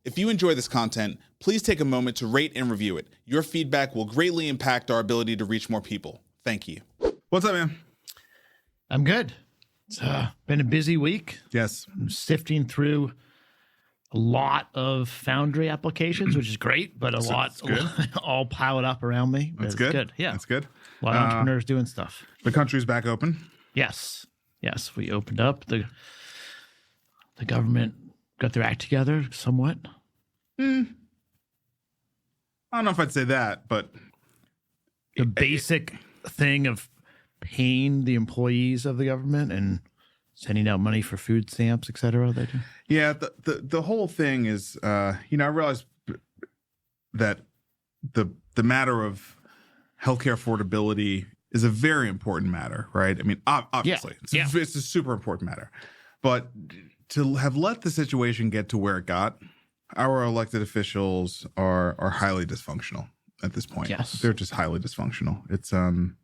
If you enjoy this content, please take a moment to rate and review it. Your feedback will greatly impact our ability to reach more people. Thank you. What's up, man? I'm good. It's been a busy week. Yes. I'm sifting through a lot of Foundry applications, which is great, but a lot all piled up around me. That's good. Yeah. That's good. A lot of entrepreneurs doing stuff. The country's back open. Yes. We opened up. The government got their act together somewhat. I don't know if I'd say that, but the basic thing of paying the employees of the government and sending out money for food stamps, et cetera. They do. Yeah, the whole thing is, I realize that the matter of healthcare affordability is a very important matter, right? I mean, obviously, it's a super important matter. But to have let the situation get to where it got, our elected officials are highly dysfunctional at this point. Yes. They're just highly dysfunctional. It's, and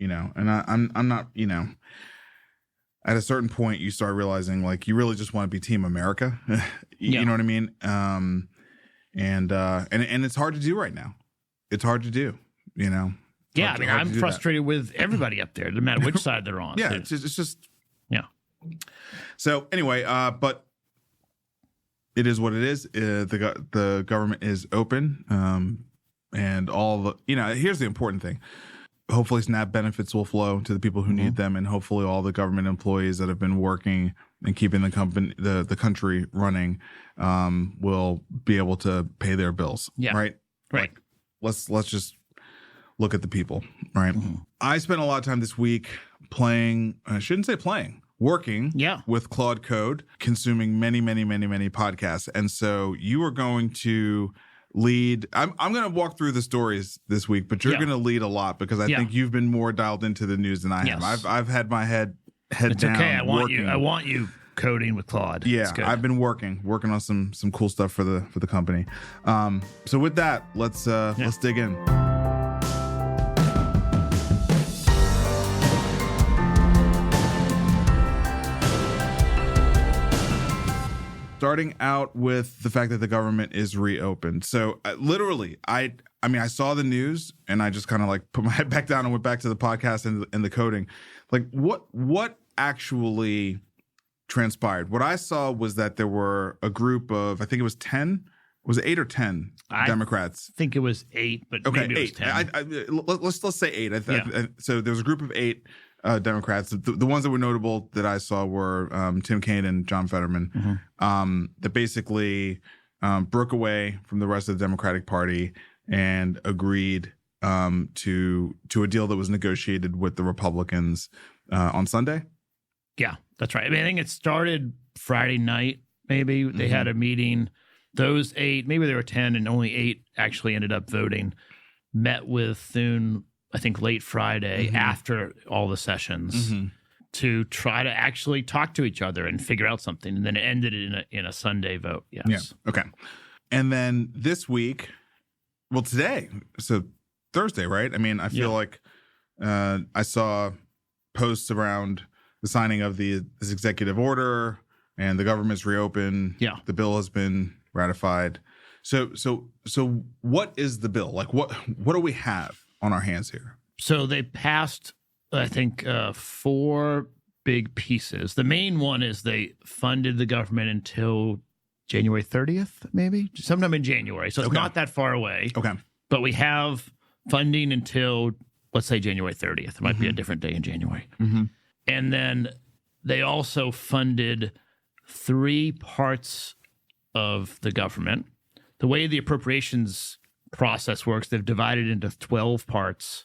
I'm not, at a certain point, you start realizing, like, you really just want to be Team America. You know what I mean? And it's hard to do right now. It's hard to do, Yeah, I mean, I'm frustrated with everybody up there, no matter which side they're on. Yeah, it's just. Yeah. So anyway, but it is what it is. The government is open, and all the, here's the important thing. Hopefully SNAP benefits will flow to the people who need them, and hopefully all the government employees that have been working and keeping the country running will be able to pay their bills. Yeah. Right. Like, let's just look at the people. Right. Mm-hmm. I spent a lot of time this week working with Claude Code, consuming many, many, many, many podcasts. And so you are going to lead. I'm going to walk through the stories this week, but you're going to lead a lot because I think you've been more dialed into the news than I have. I've had my head it's down. Okay, I want you coding with Claude. Yeah, I've been working on some cool stuff for the company. So with that, let's dig in. Starting out with the fact that the government is reopened. So literally, I saw the news and I just kind of like put my head back down and went back to the podcast and the coding. Like what actually transpired? What I saw was that there were a group of, I think it was 10. Was it 8 or 10 Democrats? I think it was 8, but maybe it was 10. Let's say 8. So there was a group of 8 Democrats. The ones that were notable that I saw were Tim Kaine and John Fetterman, that basically broke away from the rest of the Democratic Party and agreed to a deal that was negotiated with the Republicans on Sunday. Yeah, that's right. I mean, I think it started Friday night, maybe. They had a meeting. Those 8, maybe there were 10, and only 8 actually ended up voting, met with Thune, I think, late Friday after all the sessions to try to actually talk to each other and figure out something. And then it ended in a Sunday vote. Yes. Yeah. Okay. And then this week, well, today, so Thursday, right? I mean, I feel like I saw posts around the signing of this executive order and the government's reopened. Yeah. The bill has been ratified. So what is the bill? Like, what do we have on our hands here? So they passed, I think, 4 big pieces. The main one is they funded the government until January 30th, maybe sometime in January. So it's not that far away. Okay. But we have funding until, let's say, January 30th. It might be a different day in January. And then they also funded 3 parts of the government. The way the appropriations process works, they've divided into 12 parts,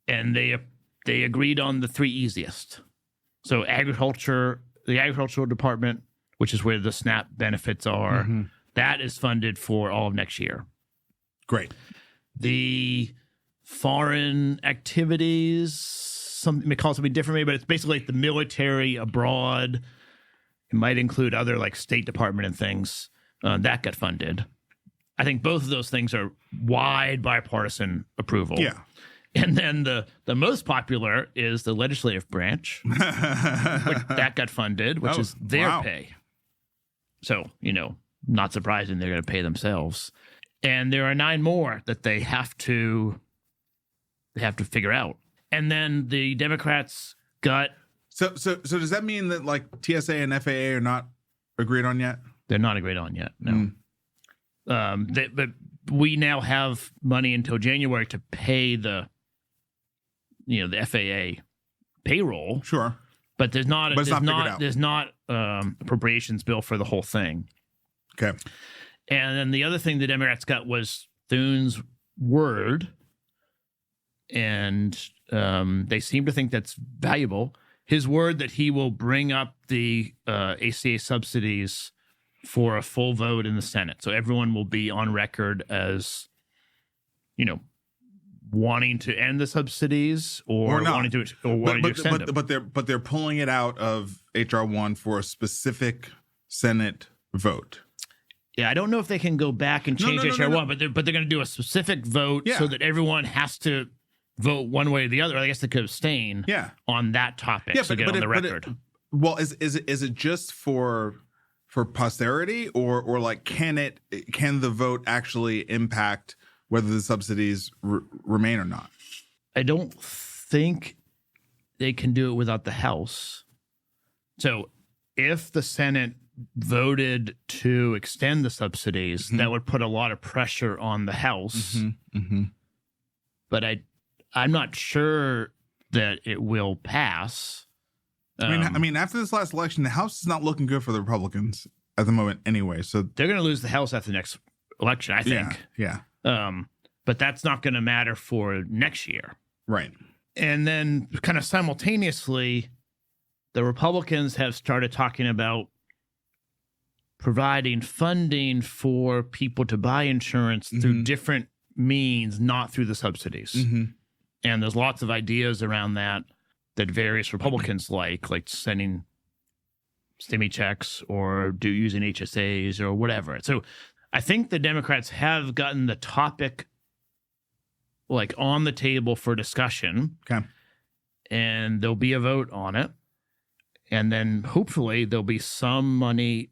and they agreed on the 3 easiest. So agriculture, the agricultural department, which is where the SNAP benefits are, that is funded for all of next year. Great. The foreign activities, some may call it something different, but it's basically like the military abroad. It might include other like State Department and things that got funded. I think both of those things are wide bipartisan approval. Yeah. And then the most popular is the legislative branch, that got funded, which is their pay. So, not surprising they're going to pay themselves. And there are 9 more that they have to figure out. And then the Democrats got... So does that mean that like TSA and FAA are not agreed on yet? They're not agreed on yet, no. But we now have money until January to pay the FAA payroll. Sure. But there's not appropriations bill for the whole thing. Okay. And then the other thing the Democrats got was Thune's word, and they seem to think that's valuable. His word that he will bring up the ACA subsidies for a full vote in the Senate. So everyone will be on record as, wanting to end the subsidies or wanting to extend them. But they're pulling it out of HR 1 for a specific Senate vote. Yeah, I don't know if they can go back and change HR 1, but they're going to do a specific vote so that everyone has to vote one way or the other. I guess they could abstain on that topic to get on the record. Is it just for posterity or like can the vote actually impact whether the subsidies remain or not? I don't think they can do it without the House. So if the Senate voted to extend the subsidies, that would put a lot of pressure on the House. But I'm not sure that it will pass. I mean, after this last election, the House is not looking good for the Republicans at the moment anyway. So they're going to lose the House after the next election, I think. Yeah. But that's not going to matter for next year. Right. And then kind of simultaneously, the Republicans have started talking about providing funding for people to buy insurance through different means, not through the subsidies. And there's lots of ideas around that various Republicans like sending stimmy checks or using HSAs or whatever. So I think the Democrats have gotten the topic like on the table for discussion. Okay. And there'll be a vote on it. And then hopefully there'll be some money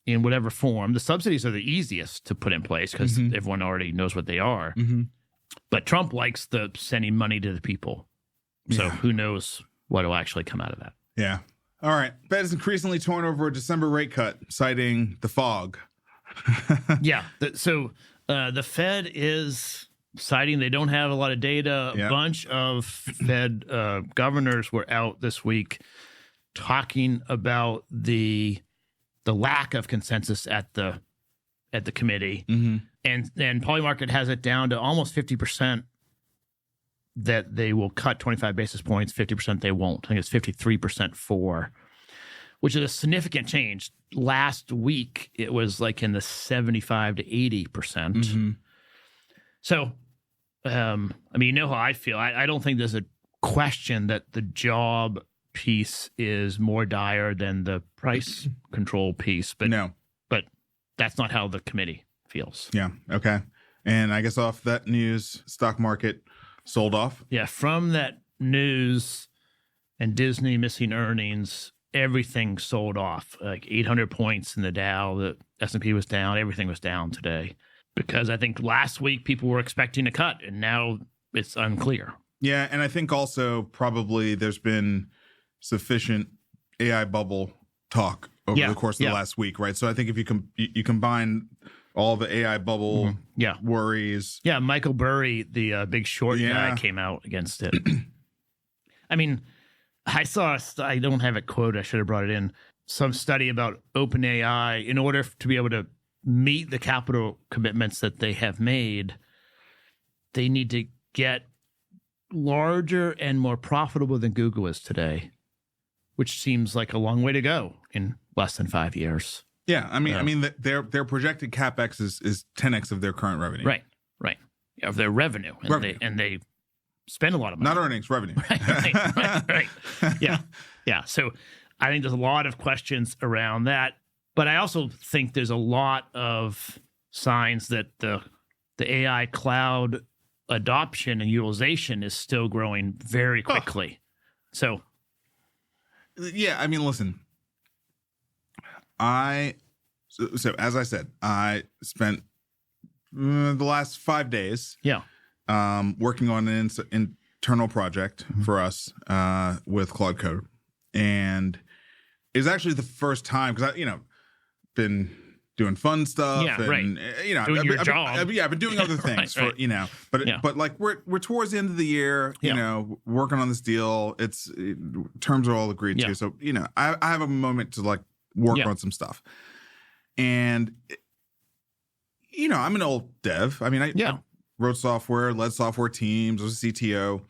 in whatever form. The subsidies are the easiest to put in place because everyone already knows what they are. But Trump likes the sending money to the people. So who knows what will actually come out of that. Yeah. All right. Fed is increasingly torn over a December rate cut, citing the fog. So the Fed is citing they don't have a lot of data. A bunch of Fed governors were out this week talking about the lack of consensus at the committee. And Polymarket has it down to almost 50% that they will cut 25 basis points, 50% they won't. I think it's 53% for, which is a significant change. Last week, it was like in the 75 to 80%. So, you know how I feel. I don't think there's a question that the job piece is more dire than the price control piece. But that's not how the committee feels. Yeah. Okay. And I guess off that news, stock market sold off. Yeah. From that news and Disney missing earnings, everything sold off. Like 800 points in the Dow. The S&P was down. Everything was down today because I think last week people were expecting a cut and now it's unclear. Yeah. And I think also probably there's been sufficient AI bubble talk over the course of the last week, right? So I think if you combine all the AI bubble worries. Yeah, Michael Burry, the big short guy, came out against it. I mean, I don't have it quoted, I should have brought it in, some study about OpenAI. In order to be able to meet the capital commitments that they have made, they need to get larger and more profitable than Google is today, which seems like a long way to go in less than 5 years. Yeah, I mean, their projected capex is 10x of their current revenue. Right, of their revenue, and they spend a lot of money. Not earnings, revenue. right. Yeah. So I think there's a lot of questions around that, but I also think there's a lot of signs that the AI cloud adoption and utilization is still growing very quickly. So, yeah, I mean, listen, I So as I said, I spent the last 5 days working on an internal project for us with Claude Code. And it was actually the first time, because I, been doing fun stuff and doing your job. I've been doing other things but like we're towards the end of the year, working on this deal. It's terms are all agreed to. So, I have a moment to like work on some stuff. And I'm an old dev. I mean, I wrote software, led software teams, was a CTO.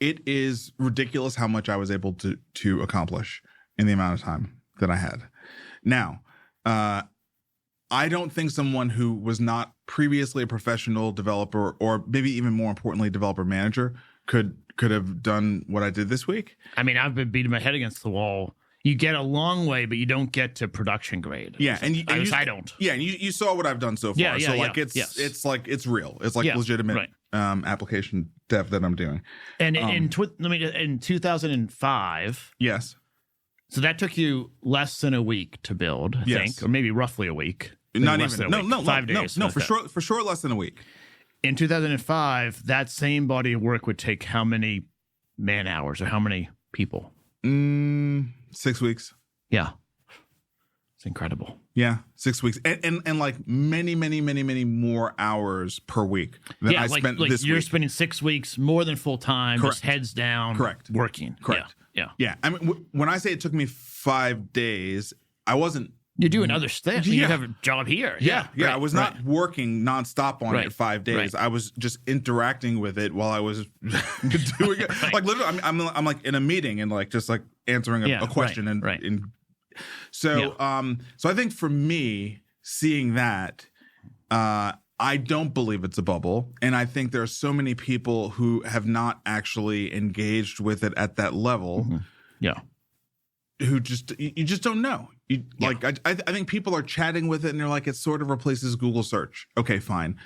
It is ridiculous how much I was able to accomplish in the amount of time that I had. Now, I don't think someone who was not previously a professional developer, or maybe even more importantly, developer manager, could have done what I did this week. I mean, I've been beating my head against the wall. You get a long way, but you don't get to production grade. Yeah, I don't. Yeah, and you saw what I've done so far. So like it's like it's real. It's like legitimate application dev that I'm doing. And in 2005. Yes. So that took you less than a week to build, I think, or maybe roughly a week. Not even. No, 5 days. No, for sure less than a week. In 2005, that same body of work would take how many man hours or how many people? 6 weeks. Yeah. It's incredible. Yeah, 6 weeks. And like many more hours per week than I spent this week. You're spending 6 weeks more than full time, just heads down, working. Correct. Yeah. I mean, when I say it took me 5 days, I wasn't. You're doing other stuff. You have a job here. Yeah. I was not working nonstop on it 5 days. I was just interacting with it while I was doing it. Like literally, I'm like in a meeting and like just like answering a question So I think for me, seeing that, I don't believe it's a bubble, and I think there are so many people who have not actually engaged with it at that level. Who you just don't know. Like I think people are chatting with it and they're like, it sort of replaces Google search. Okay, fine.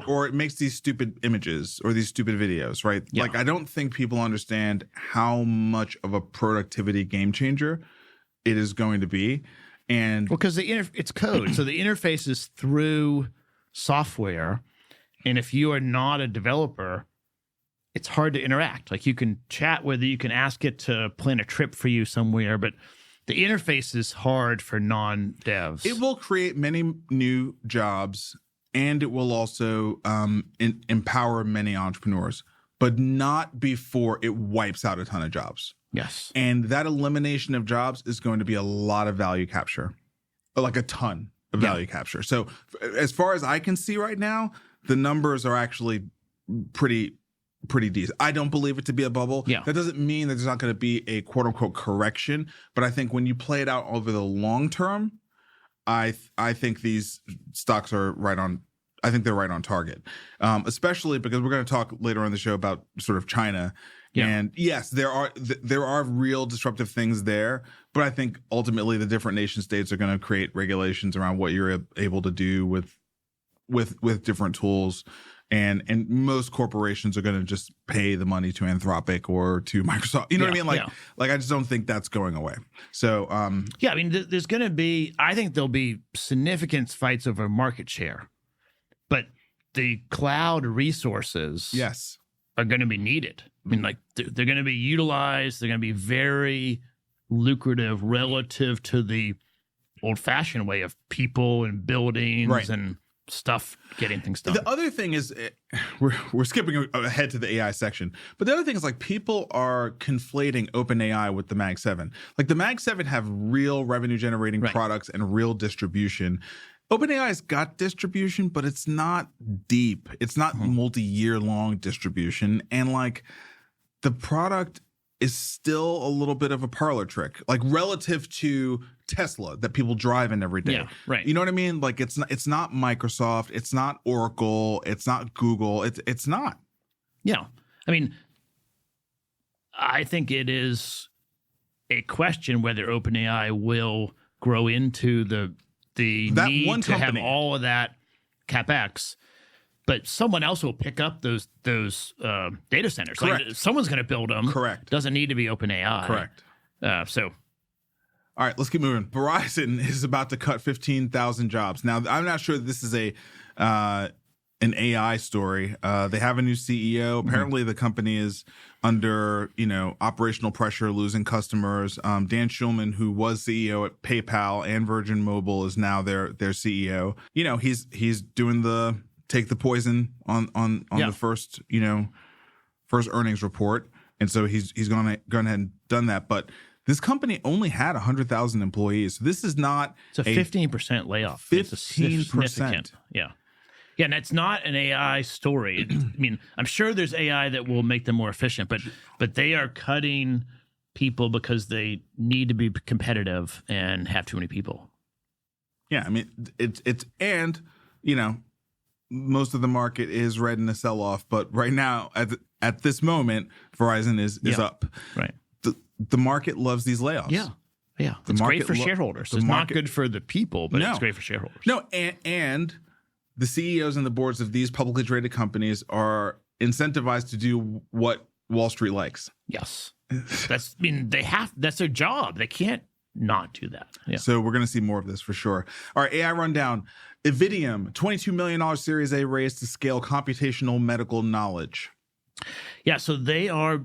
Or it makes these stupid images or these stupid videos, right? Like I don't think people understand how much of a productivity game changer it is going to be. And because it's code. So the interface is through software. And if you are not a developer, it's hard to interact. Like you can chat with it, you can ask it to plan a trip for you somewhere, but the interface is hard for non-devs. It will create many new jobs, and it will also empower many entrepreneurs, but not before it wipes out a ton of jobs. Yes. And that elimination of jobs is going to be a lot of value capture, like a ton of value capture. So as far as I can see right now, the numbers are actually pretty decent. I don't believe it to be a bubble. Yeah. That doesn't mean that there's not going to be a quote unquote correction, but I think when you play it out over the long term, I think these stocks are right on. I think they're right on target, especially because we're going to talk later on in the show about sort of China. Yeah. And yes, there are real disruptive things there, but I think ultimately the different nation states are going to create regulations around what you're able to do with different tools. And most corporations are going to just pay the money to Anthropic or to Microsoft. You know what I mean? Like I just don't think that's going away. So I mean, there's going to be. I think there'll be significant fights over market share, but the cloud resources, are going to be needed. I mean, like they're going to be utilized. They're going to be very lucrative relative to the old-fashioned way of people and buildings and stuff getting things done. The other thing is we're skipping ahead to the AI section, but the other thing is like people are conflating OpenAI with the Mag 7. Like the Mag 7 have real revenue generating products and real distribution. OpenAI's got distribution, but it's not deep. It's not multi-year long distribution, and like the product is still a little bit of a parlor trick, like relative to Tesla that people drive in every day. Yeah, right. You know what I mean? Like it's not Microsoft, it's not Oracle, it's not Google, it's not. Yeah. I mean, I think it is a question whether OpenAI will grow into the need one to have all of that CapEx, but someone else will pick up those data centers. Correct. Like someone's going to build them. Correct. Doesn't need to be OpenAI. Correct. So All right, let's keep moving. Verizon is about to cut 15,000 jobs. Now, I'm not sure this is an AI story. They have a new CEO. Apparently, the company is under, operational pressure, losing customers. Dan Schulman, who was CEO at PayPal and Virgin Mobile, is now their CEO. He's doing the take the poison on the first earnings report, and so he's gone ahead and done that. But this company only had 100,000 employees. So this is not a 15% layoff. 15%. Yeah. Yeah, and it's not an AI story. I mean, I'm sure there's AI that will make them more efficient, but they are cutting people because they need to be competitive and have too many people. Yeah, I mean, most of the market is red in a sell-off, but right now, at this moment, Verizon is up. Right. The market loves these layoffs. Yeah. It's great for shareholders. It's not good for the people, but it's great for shareholders. No, and the CEOs and the boards of these publicly traded companies are incentivized to do what Wall Street likes. Yes. That's their job. They can't not do that. Yeah. So we're going to see more of this for sure. All right, AI rundown. Evidium, $22 million Series A raise to scale computational medical knowledge. Yeah, so they are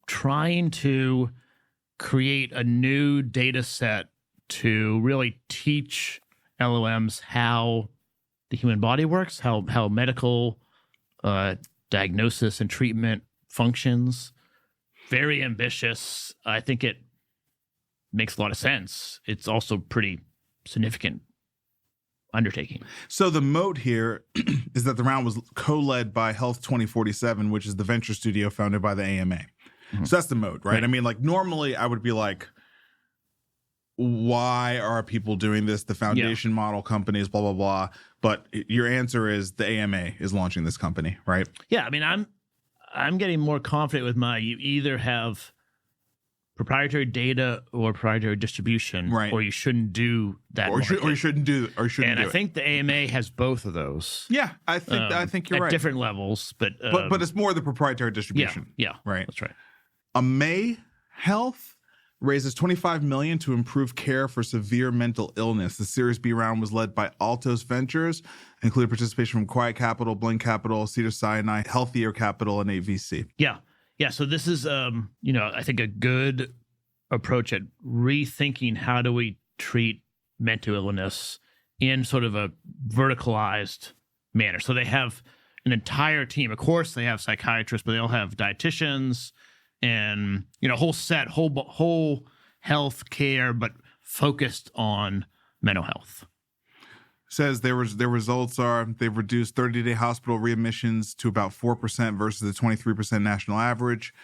trying to create a new data set to really teach LLMs how the human body works, how medical diagnosis and treatment functions. Very ambitious. I think it makes a lot of sense. It's also pretty significant undertaking. So the moat here is that the round was co-led by Health 2047, which is the venture studio founded by the AMA. Mm-hmm. So that's the moat, right? I mean, normally I would be like, why are people doing this? The foundation model companies, blah, blah, blah. But your answer is the AMA is launching this company, right? Yeah, I mean, I'm getting more confident with you either have proprietary data or proprietary distribution, right, or you shouldn't do that. Or you shouldn't do it. And I think the AMA has both of those. Yeah, I think you're right. At different levels, but it's more the proprietary distribution. Yeah, right. That's right. Amae Health raises $25 million to improve care for severe mental illness. The Series B round was led by Altos Ventures, included participation from Quiet Capital, Blink Capital, Cedars-Sinai, Healthier Capital, and 8VC. Yeah. So this is, I think a good approach at rethinking how do we treat mental illness in sort of a verticalized manner. So they have an entire team. Of course, they have psychiatrists, but they all have dietitians and whole health care, but focused on mental health. Says their results are they've reduced 30-day hospital readmissions to about 4% versus the 23% national average.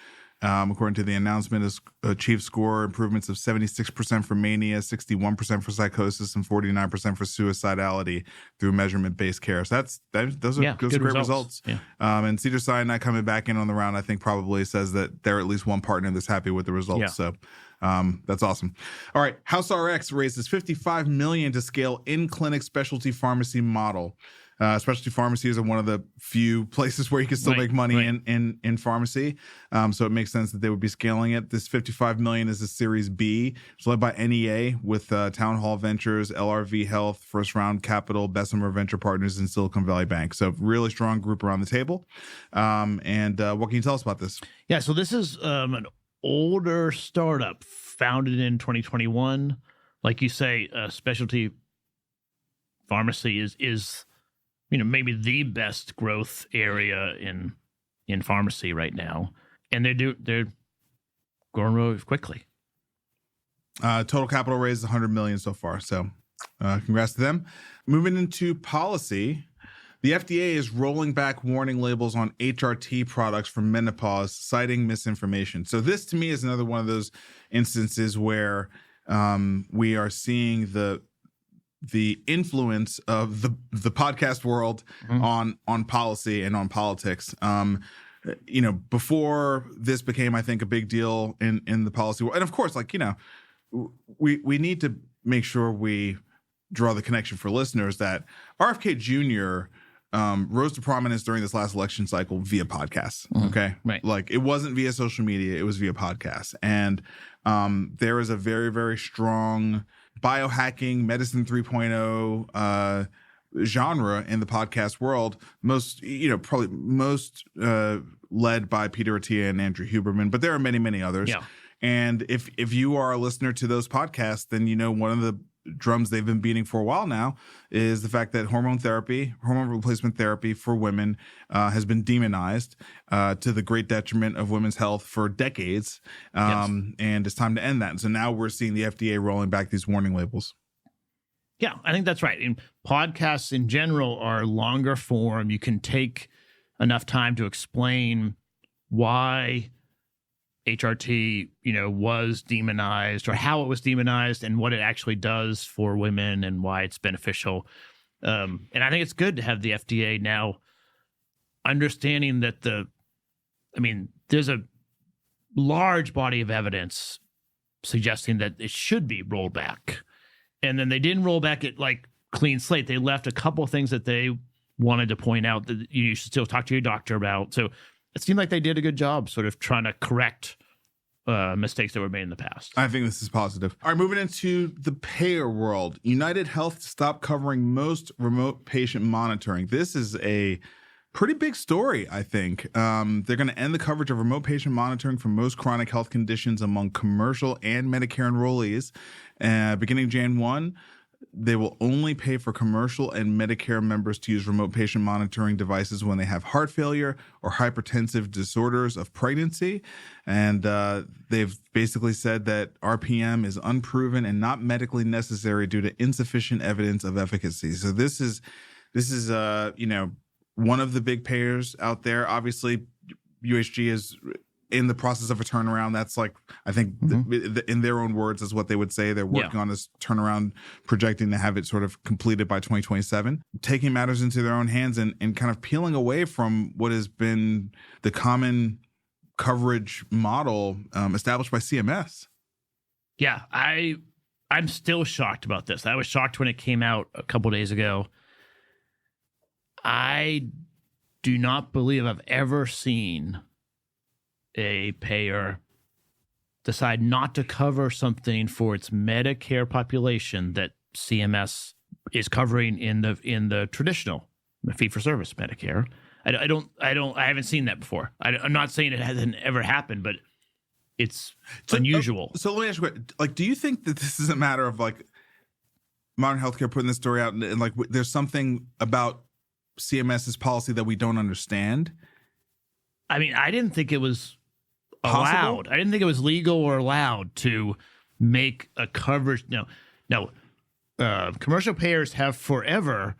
According to the announcement, has achieved score improvements of 76% for mania, 61% for psychosis, and 49% for suicidality through measurement-based care. So those are great results. Yeah. And Cedars-Sinai coming back in on the round, I think probably says that they're at least one partner that's happy with the results. Yeah. So that's awesome. All right, House RX raises $55 million to scale in-clinic specialty pharmacy model. Specialty pharmacies are one of the few places where you can still make money in pharmacy. So it makes sense that they would be scaling it. This $55 million is a Series B. It's led by NEA with Town Hall Ventures, LRV Health, First Round Capital, Bessemer Venture Partners, and Silicon Valley Bank. So really strong group around the table. And what can you tell us about this? Yeah, so this is an older startup founded in 2021. Like you say, specialty pharmacy is maybe the best growth area in pharmacy right now, and they're growing really quickly. Total capital raised $100 million so far. So, congrats to them. Moving into policy, the FDA is rolling back warning labels on HRT products for menopause, citing misinformation. So this, to me, is another one of those instances where we are seeing the influence of the podcast world on policy and on politics. Before this became, I think, a big deal in the policy world. And of course, we need to make sure we draw the connection for listeners that RFK Jr. rose to prominence during this last election cycle via podcasts. Okay. Right. Like it wasn't via social media, it was via podcasts. And there is a very, very strong biohacking, medicine 3.0 genre in the podcast world. Probably most led by Peter Attia and Andrew Huberman, but there are many, many others. Yeah. And if you are a listener to those podcasts, then you know one of the drums they've been beating for a while now is the fact that hormone replacement therapy for women has been demonized to the great detriment of women's health for decades. And it's time to end that. And so now we're seeing the FDA rolling back these warning labels. Yeah, I think that's right. And podcasts in general are longer form. You can take enough time to explain why HRT, was demonized or how it was demonized and what it actually does for women and why it's beneficial. And I think it's good to have the FDA now understanding that there's a large body of evidence suggesting that it should be rolled back. And then they didn't roll back it like clean slate. They left a couple of things that they wanted to point out that you should still talk to your doctor about. So it seemed like they did a good job sort of trying to correct mistakes that were made in the past. I think this is positive. All right, moving into the payer world. UnitedHealth stopped covering most remote patient monitoring. This is a pretty big story, I think. They're going to end the coverage of remote patient monitoring for most chronic health conditions among commercial and Medicare enrollees. Beginning Jan 1, they will only pay for commercial and Medicare members to use remote patient monitoring devices when they have heart failure or hypertensive disorders of pregnancy. And they've basically said that RPM is unproven and not medically necessary due to insufficient evidence of efficacy. So this is one of the big payers out there. Obviously, UHG is in the process of a turnaround. That's like, I think in their own words is what they would say. They're working on this turnaround, projecting to have it sort of completed by 2027, taking matters into their own hands and kind of peeling away from what has been the common coverage model established by CMS. Yeah, I'm still shocked about this. I was shocked when it came out a couple days ago. I do not believe I've ever seen a payer decide not to cover something for its Medicare population that CMS is covering in the traditional fee-for-service Medicare. I haven't seen that before. I'm not saying it hasn't ever happened, but it's unusual. So let me ask you, like, do you think that this is a matter of like Modern Healthcare putting this story out and like there's something about CMS's policy that we don't understand? I mean, I didn't think it was allowed. Possible? I didn't think it was legal or allowed to make a coverage. No. Commercial payers have forever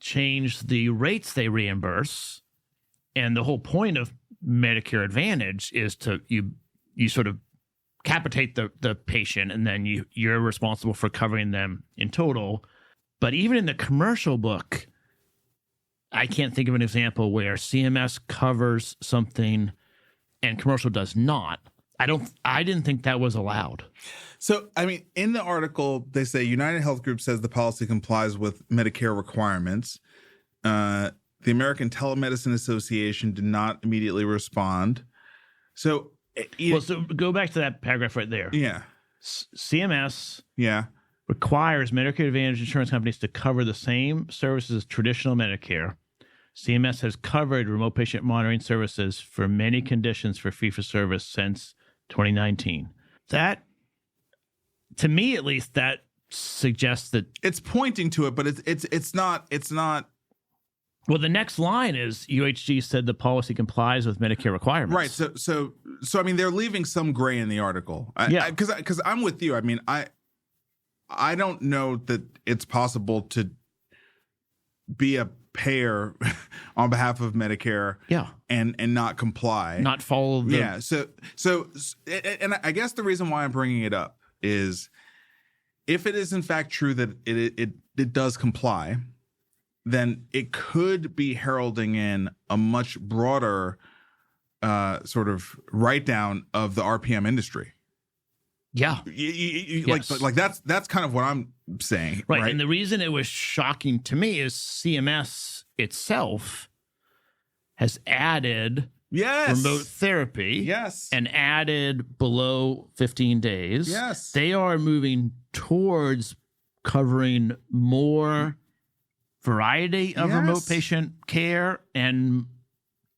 changed the rates they reimburse, and the whole point of Medicare Advantage is to you sort of capitate the patient, and then you're responsible for covering them in total. But even in the commercial book, I can't think of an example where CMS covers something and commercial does not. I didn't think that was allowed. So, I mean, in the article, they say UnitedHealth Group says the policy complies with Medicare requirements. The American Telemedicine Association did not immediately respond. So, so go back to that paragraph right there. Yeah. CMS requires Medicare Advantage insurance companies to cover the same services as traditional Medicare. CMS has covered remote patient monitoring services for many conditions for fee-for-service since 2019. That, to me at least, that suggests that it's pointing to it, but it's not. Well, the next line is UHG said the policy complies with Medicare requirements. Right. So I mean, they're leaving some gray in the article. Because I'm with you. I mean, I don't know that it's possible to be a payer on behalf of Medicare and not comply, not follow the so and I guess the reason why I'm bringing it up is if it is in fact true that it does comply, then it could be heralding in a much broader sort of write down of the RPM industry. Yeah. Yes. Like that's kind of what I'm saying. Right. And the reason it was shocking to me is CMS itself has added remote therapy. Yes. And added below 15 days. Yes. They are moving towards covering more variety of remote patient care and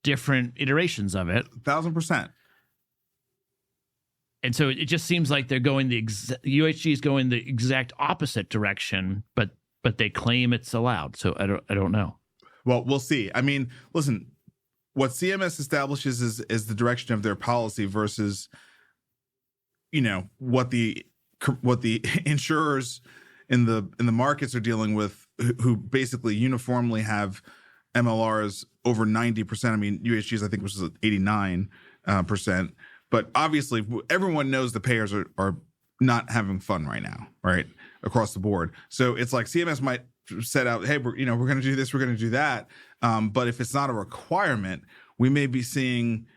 different iterations of it. 1,000%. And so it just seems like they're going UHG is going the exact opposite direction, but they claim it's allowed. So I don't know. Well, we'll see. I mean, listen, what CMS establishes is the direction of their policy versus, what the insurers in the markets are dealing with, who basically uniformly have MLRs over 90%. I mean, UHG's I think was 89%. But obviously, everyone knows the payers are not having fun right now, right, across the board. So it's like CMS might set out, hey, we're going to do this, we're going to do that. But if it's not a requirement, we may be seeing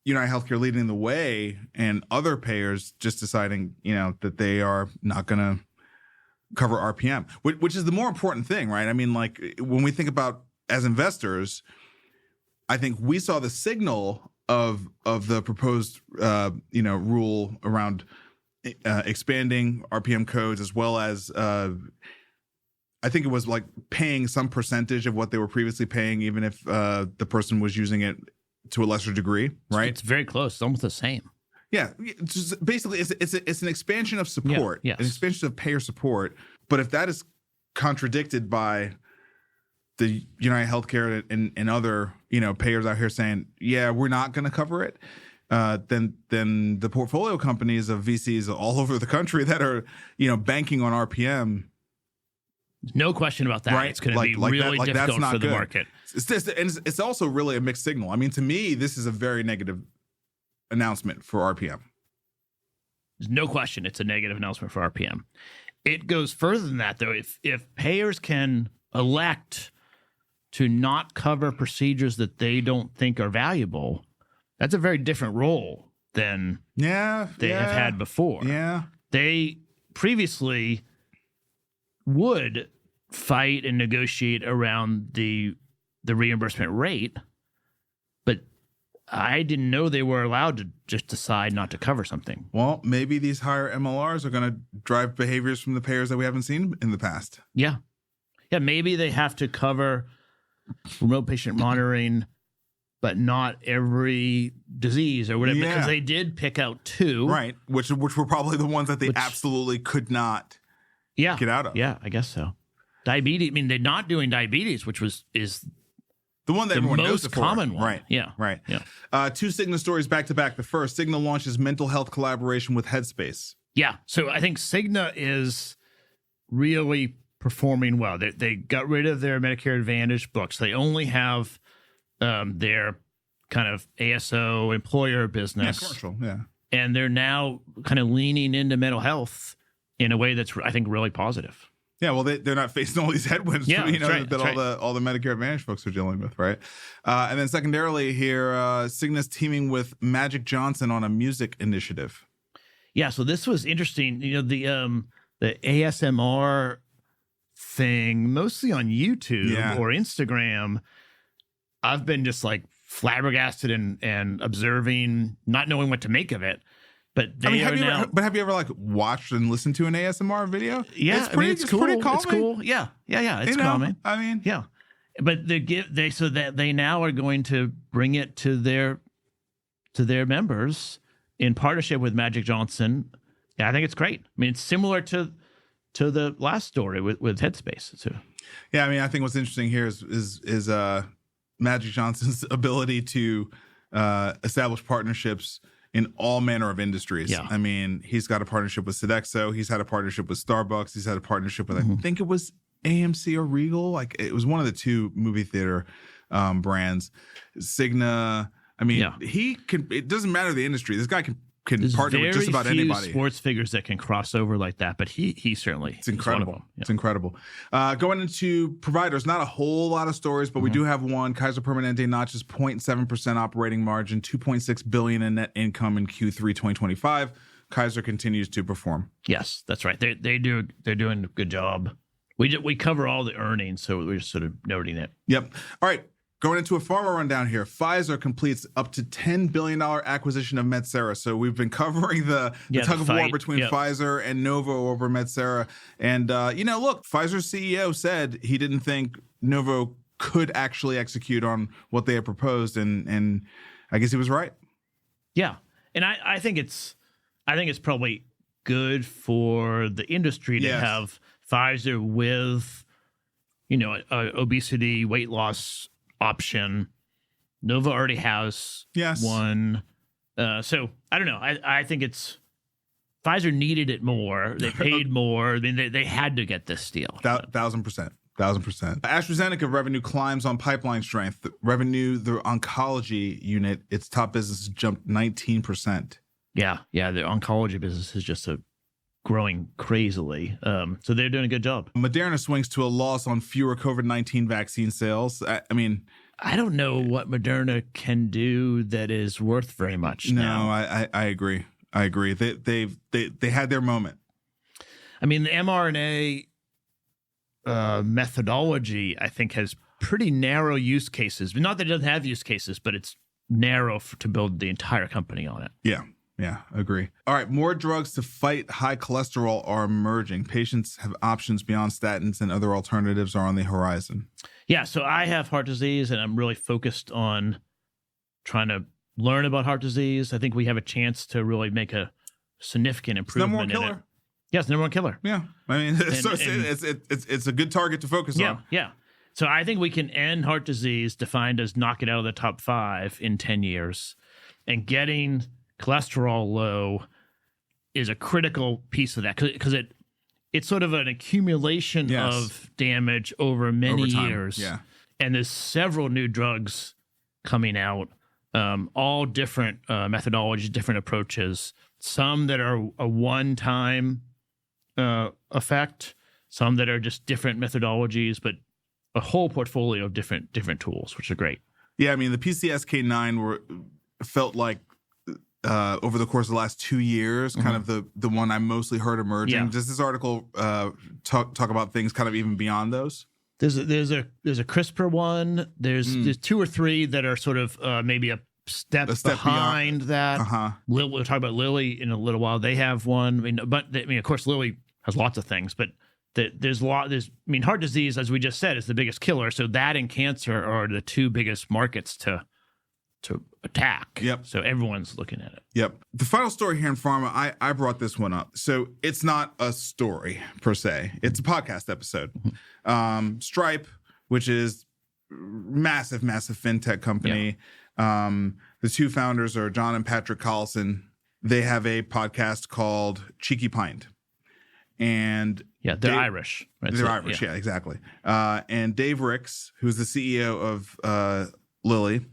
UnitedHealthcare leading the way and other payers just deciding, that they are not going to cover RPM, which is the more important thing, right? I mean, like when we think about as investors, I think we saw the signal of the proposed rule around expanding RPM codes, as well as I think it was like paying some percentage of what they were previously paying, even if the person was using it to a lesser degree, right? It's very close. It's almost the same. Yeah, just basically, it's an expansion of support, an expansion of payer support. But if that is contradicted by the UnitedHealthcare and other payers out here saying, yeah, we're not going to cover it, then the portfolio companies of VCs all over the country that are banking on RPM. No question about that. Right? It's going to be really difficult for the market. It's also really a mixed signal. I mean, to me, this is a very negative announcement for RPM. There's no question it's a negative announcement for RPM. It goes further than that, though. If payers can elect to not cover procedures that they don't think are valuable, that's a very different role than they have had before. Yeah. They previously would fight and negotiate around the reimbursement rate, but I didn't know they were allowed to just decide not to cover something. Well, maybe these higher MLRs are going to drive behaviors from the payers that we haven't seen in the past. Yeah. Yeah, maybe they have to cover remote patient monitoring, but not every disease or whatever, because they did pick out two. Right, which were probably the ones that they absolutely could not get out of. Yeah, I guess so. Diabetes, I mean, they're not doing diabetes, which is the one that everyone knows most common one. Right. Yeah. Right. Yeah. Two Cigna stories back to back. The first, Cigna launches mental health collaboration with Headspace. Yeah. So I think Cigna is really performing well. They got rid of their Medicare Advantage books. They only have their kind of ASO employer business. Yeah, commercial. Yeah. And they're now kind of leaning into mental health in a way that's, I think, really positive. Yeah, well, they're not facing all these headwinds, that all the Medicare Advantage folks are dealing with, right? And then secondarily here, Cigna's teaming with Magic Johnson on a music initiative. Yeah, so this was interesting. The ASMR thing, mostly on YouTube or Instagram, I've been just like flabbergasted and observing, not knowing what to make of it. But have you ever like watched and listened to an ASMR video? Yeah, it's pretty cool. It's cool. Yeah. It's calming. I mean, yeah. But they now are going to bring it to their members in partnership with Magic Johnson. Yeah, I think it's great. I mean, it's similar to the last story with Headspace. So. Yeah, I mean, I think what's interesting here is Magic Johnson's ability to establish partnerships in all manner of industries. Yeah. I mean, he's got a partnership with Sodexo. He's had a partnership with Starbucks. He's had a partnership with, I think it was AMC or Regal. Like, it was one of the two movie theater brands. Cigna. I mean, he can. It doesn't matter the industry. This guy can partner with just about anybody. There's sports figures that can cross over like that, but he certainly. It's incredible. Is one of them. Yeah. It's incredible. Going into providers, not a whole lot of stories, but we do have one. Kaiser Permanente notches 0.7% operating margin, $2.6 billion in net income in Q3 2025. Kaiser continues to perform. Yes, that's right. They're doing a good job. We cover all the earnings, so we're just sort of noting it. Yep. All right. Going into a pharma rundown here, Pfizer completes up to $10 billion acquisition of Metsera. So we've been covering the tug of war between Pfizer and Novo over Metsera. And, look, Pfizer's CEO said he didn't think Novo could actually execute on what they had proposed. And I guess he was right. Yeah. And I think it's probably good for the industry to have Pfizer with, a obesity, weight loss option. Novo already has one. So I don't know. I think it's Pfizer needed it more. They paid more. I mean, they had to get this deal. 1,000%. 1,000%. AstraZeneca revenue climbs on pipeline strength. Revenue, the oncology unit, its top business jumped 19%. Yeah. The oncology business is just growing crazily. So they're doing a good job. Moderna swings to a loss on fewer COVID-19 vaccine sales. I don't know what Moderna can do that is worth very much now. No, I agree. They had their moment. I mean, the mRNA methodology, I think, has pretty narrow use cases. Not that it doesn't have use cases, but it's narrow to build the entire company on it. Yeah, agree. All right, more drugs to fight high cholesterol are emerging. Patients have options beyond statins, and other alternatives are on the horizon. Yeah, so I have heart disease, and I'm really focused on trying to learn about heart disease. I think we have a chance to really make a significant improvement in it. Yes, number one killer. Yeah, I mean, it's a good target to focus on. Yeah. So I think we can end heart disease, defined as knock it out of the top 5 in 10 years, and getting cholesterol low is a critical piece of that because it's sort of an accumulation of damage over many years. Yeah. And there's several new drugs coming out, all different methodologies, different approaches, some that are a one-time effect, some that are just different methodologies, but a whole portfolio of different tools, which are great. Yeah, I mean, the PCSK9 felt like over the course of the last 2 years, kind of the one I mostly heard emerging. Yeah. Does this article talk about things kind of even beyond those? There's a CRISPR one. There's 2 or 3 that are sort of maybe a step behind that. We'll talk about Lilly in a little while. They have one. Of course, Lilly has lots of things, but there's heart disease, as we just said, is the biggest killer. So that and cancer are the 2 biggest markets to attack. Yep. So everyone's looking at it. Yep. The final story here in pharma, I brought this one up. So it's not a story per se. It's a podcast episode. Stripe, which is massive fintech company. Yep. The 2 founders are John and Patrick Collison. They have a podcast called Cheeky Pint. And they're Irish. Right? They're Irish, yeah, exactly. And Dave Ricks, who's the CEO of Lilly,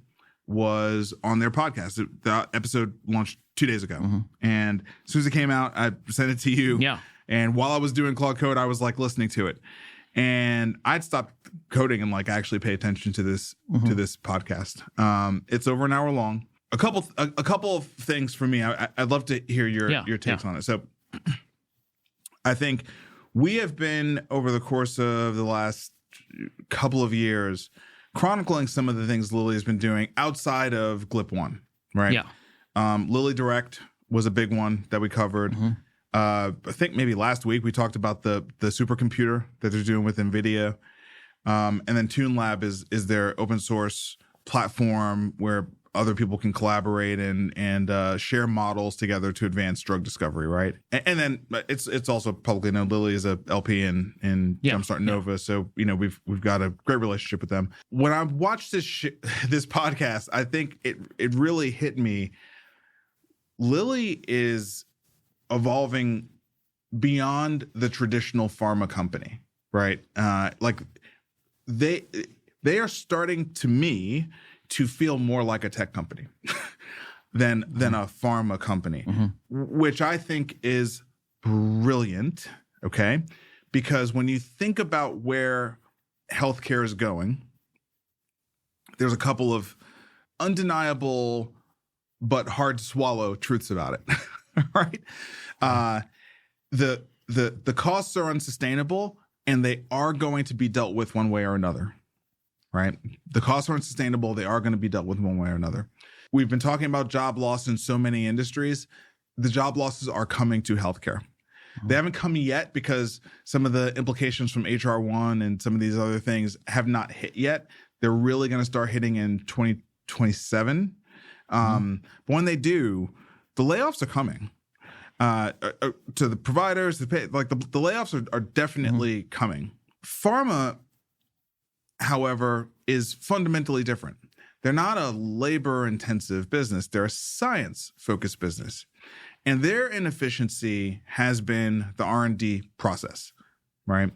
was on their podcast. The episode launched 2 days ago. And as soon as it came out, I sent it to you. Yeah. And while I was doing Claude Code, I was listening to it. And I'd stopped coding and actually pay attention to this podcast. It's over an hour long. A couple of things for me. I'd love to hear your takes on it. So I think we have been, over the course of the last couple of years, chronicling some of the things Lilly has been doing outside of GLP-1, right? Yeah. Lilly Direct was a big one that we covered. I think maybe last week we talked about the supercomputer that they're doing with NVIDIA. And then TuneLab is their open source platform where other people can collaborate and share models together to advance drug discovery, right? And then it's also publicly known Lilly is a LP in Jumpstart Nova, so we've got a great relationship with them. When I watched this podcast, I think it really hit me. Lilly is evolving beyond the traditional pharma company, right? They are starting, to me, to feel more like a tech company than a pharma company, which I think is brilliant, okay? Because when you think about where healthcare is going, there's a couple of undeniable but hard to swallow truths about it. right? The costs are unsustainable, and they are going to be dealt with one way or another, right? The costs are unsustainable. They are going to be dealt with one way or another. We've been talking about job loss in so many industries. The job losses are coming to healthcare. They haven't come yet because some of the implications from HR1 and some of these other things have not hit yet. They're really going to start hitting in 2027. But when they do, the layoffs are coming to the providers. The layoffs are definitely coming. Pharma, however, is fundamentally different. They're not a labor-intensive business. They're a science-focused business. And their inefficiency has been the R&D process, right?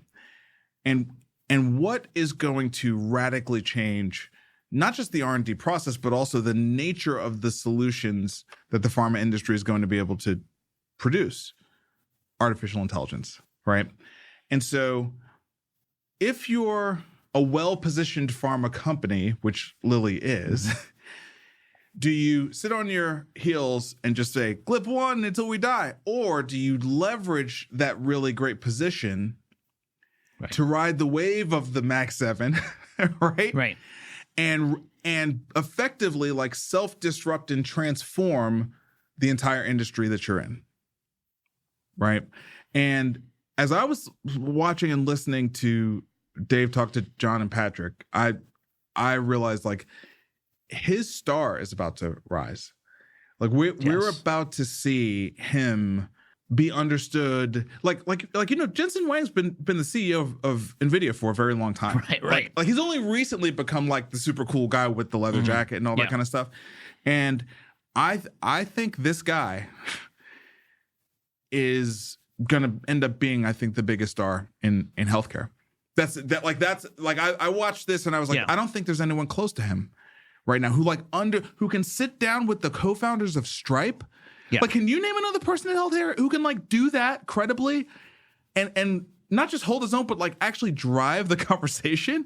And what is going to radically change not just the R&D process, but also the nature of the solutions that the pharma industry is going to be able to produce? Artificial intelligence, right? And so if you're a well-positioned pharma company, which Lilly is, do you sit on your heels and just say, GLP-1 until we die? Or do you leverage that really great position to ride the wave of the Max 7, right? Right. And effectively like self-disrupt and transform the entire industry that you're in, right? And as I was watching and listening to Dave talk to John and Patrick, I realized like his star is about to rise. Like we're about to see him be understood. Like Jensen Huang's been the CEO of Nvidia for a very long time. Right. Like he's only recently become like the super cool guy with the leather jacket and all that kind of stuff. And I think this guy is gonna end up being, I think, the biggest star in healthcare. I watched this and I was like, I don't think there's anyone close to him right now who can sit down with the co-founders of Stripe. Yeah. Like, can you name another person in healthcare who can like do that credibly and not just hold his own, but like actually drive the conversation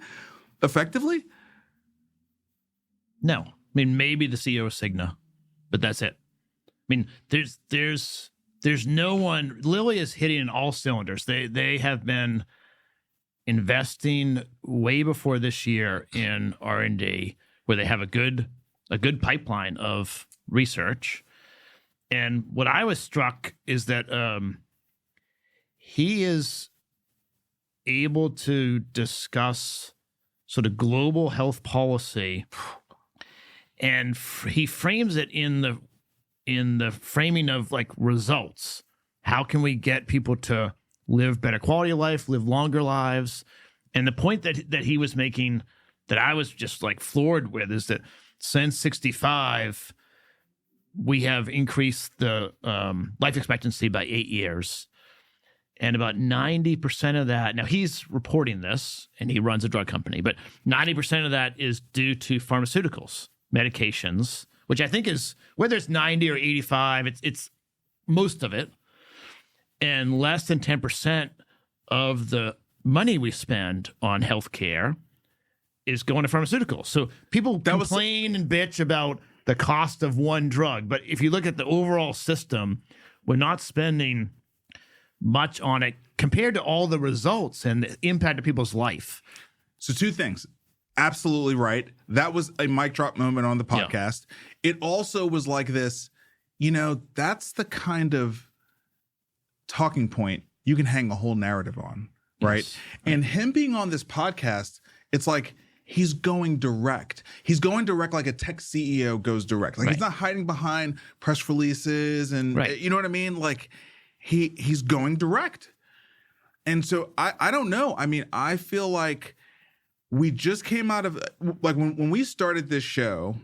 effectively? No. I mean, maybe the CEO of Cigna, but that's it. I mean, there's no one. Lilly is hitting in all cylinders. They have been investing way before this year in R&D, where they have a good pipeline of research. And what I was struck is that he is able to discuss sort of global health policy, and he frames it in the framing of like results. How can we get people to live better quality of life, live longer lives? And the point that he was making that I was just like floored with is that since 65, we have increased the life expectancy by 8 years. And about 90% of that, now he's reporting this and he runs a drug company, but 90% of that is due to pharmaceuticals, medications, which I think is, whether it's 90 or 85, it's most of it. And less than 10% of the money we spend on healthcare is going to pharmaceuticals. So people complain and bitch about the cost of one drug. But if you look at the overall system, we're not spending much on it compared to all the results and the impact of people's life. So two things. Absolutely right. That was a mic drop moment on the podcast. Yeah. It also was like this, that's the kind of talking point you can hang a whole narrative on, right? Yes. And him being on this podcast, it's like he's going direct. He's going direct like a tech CEO goes direct. Like he's not hiding behind press releases and you know what I mean? Like he's going direct. And so I don't know. I mean, I feel like we just came out of like when we started this show,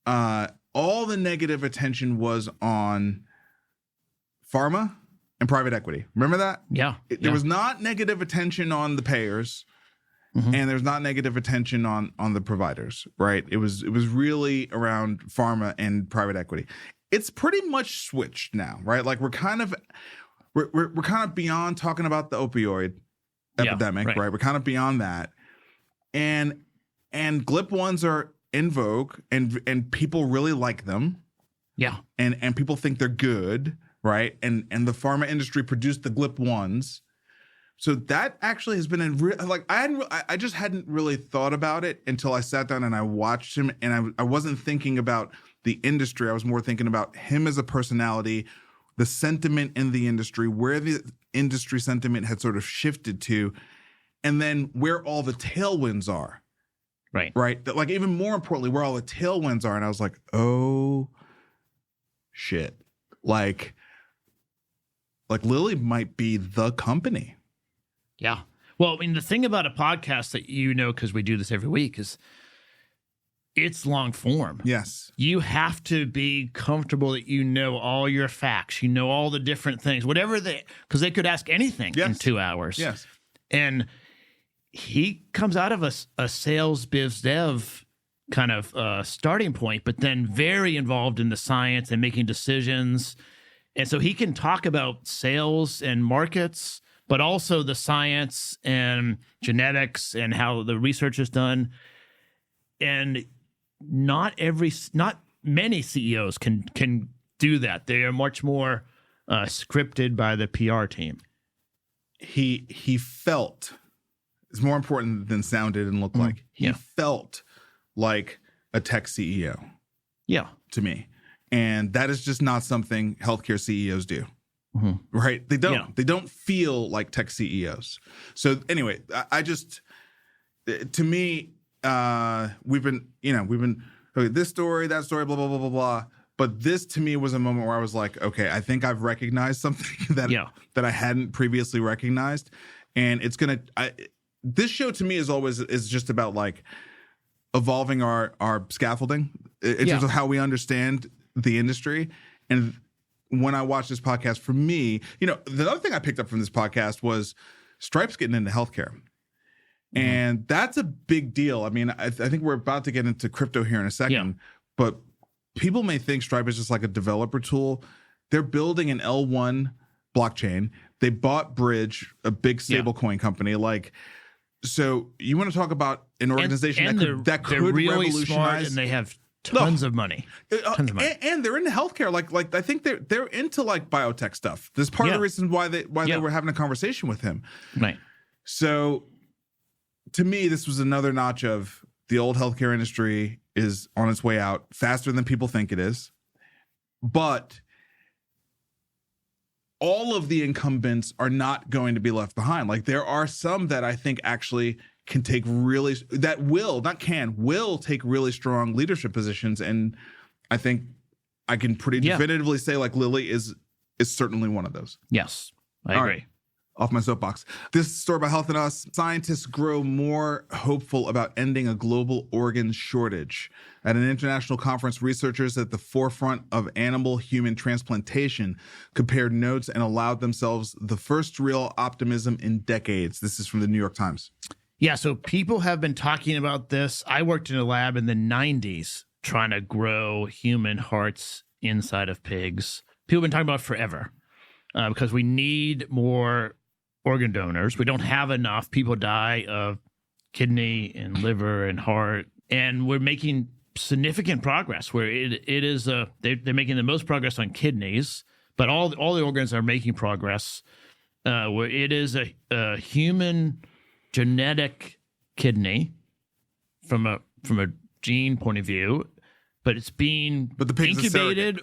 all the negative attention was on pharma and private equity. Remember that? Yeah. There was not negative attention on the payers. Mm-hmm. And there's not negative attention on the providers, right? It was really around pharma and private equity. It's pretty much switched now, right? Like we're kind of beyond talking about the opioid epidemic, right? We're kind of beyond that, and GLP-1s are in vogue, and people really like them, Yeah. And people think they're good, right? And the pharma industry produced the GLP-1s. So that actually has been I just hadn't really thought about it until I sat down and I watched him, and I wasn't thinking about the industry. I was more thinking about him as a personality, the sentiment in the industry, where the industry sentiment had sort of shifted to, and then where all the tailwinds are. Right. That, like, even more importantly, where all the tailwinds are. And I was like, oh shit. Like Lilly might be the company. Yeah. Well, I mean, the thing about a podcast that because we do this every week, is it's long form. Yes. You have to be comfortable that all your facts, all the different things, because they could ask anything in 2 hours. Yes. And he comes out of a sales biz dev kind of starting point, but then very involved in the science and making decisions. And so he can talk about sales and markets, but also the science and genetics and how the research is done. And not many CEOs can do that. They are much more scripted by the PR team. He felt, it's more important than sounded and looked like. He felt like a tech CEO. Yeah. To me. And that is just not something healthcare CEOs do. Mm-hmm. Right? They don't. Yeah. They don't feel like tech CEOs. So anyway, to me, we've been okay, this story, that story, blah, blah, blah, blah, blah. But this to me was a moment where I was like, okay, I think I've recognized something that I hadn't previously recognized. And it's this show to me is just about like evolving our scaffolding in terms of how we understand the industry. And when I watched this podcast, for me, the other thing I picked up from this podcast was Stripe's getting into healthcare. Mm-hmm. And that's a big deal. I mean, I think we're about to get into crypto here in a second, but people may think Stripe is just like a developer tool. They're building an L1 blockchain. They bought Bridge, a big stablecoin company. So you want to talk about an organization that could really revolutionize, smart, and they have tons of money. And they're into healthcare. Like I think they're into like biotech stuff. This is part of the reason why they were having a conversation with him. Right. So to me, this was another notch of the old healthcare industry is on its way out faster than people think it is. But all of the incumbents are not going to be left behind. Like, there are some that I think actually will take really strong leadership positions. And I think I can pretty definitively say like Lilly is certainly one of those. Yes, I agree. Right. Off my soapbox. This story about Health and Us. Scientists grow more hopeful about ending a global organ shortage. At an international conference, researchers at the forefront of animal-human transplantation compared notes and allowed themselves the first real optimism in decades. This is from the New York Times. Yeah, so people have been talking about this. I worked in a lab in the 90s trying to grow human hearts inside of pigs. People have been talking about it forever because we need more organ donors. We don't have enough. People die of kidney and liver and heart, and we're making significant progress where they're making the most progress on kidneys, but all the organs are making progress where it is a human genetic kidney from a gene point of view, but it's being incubated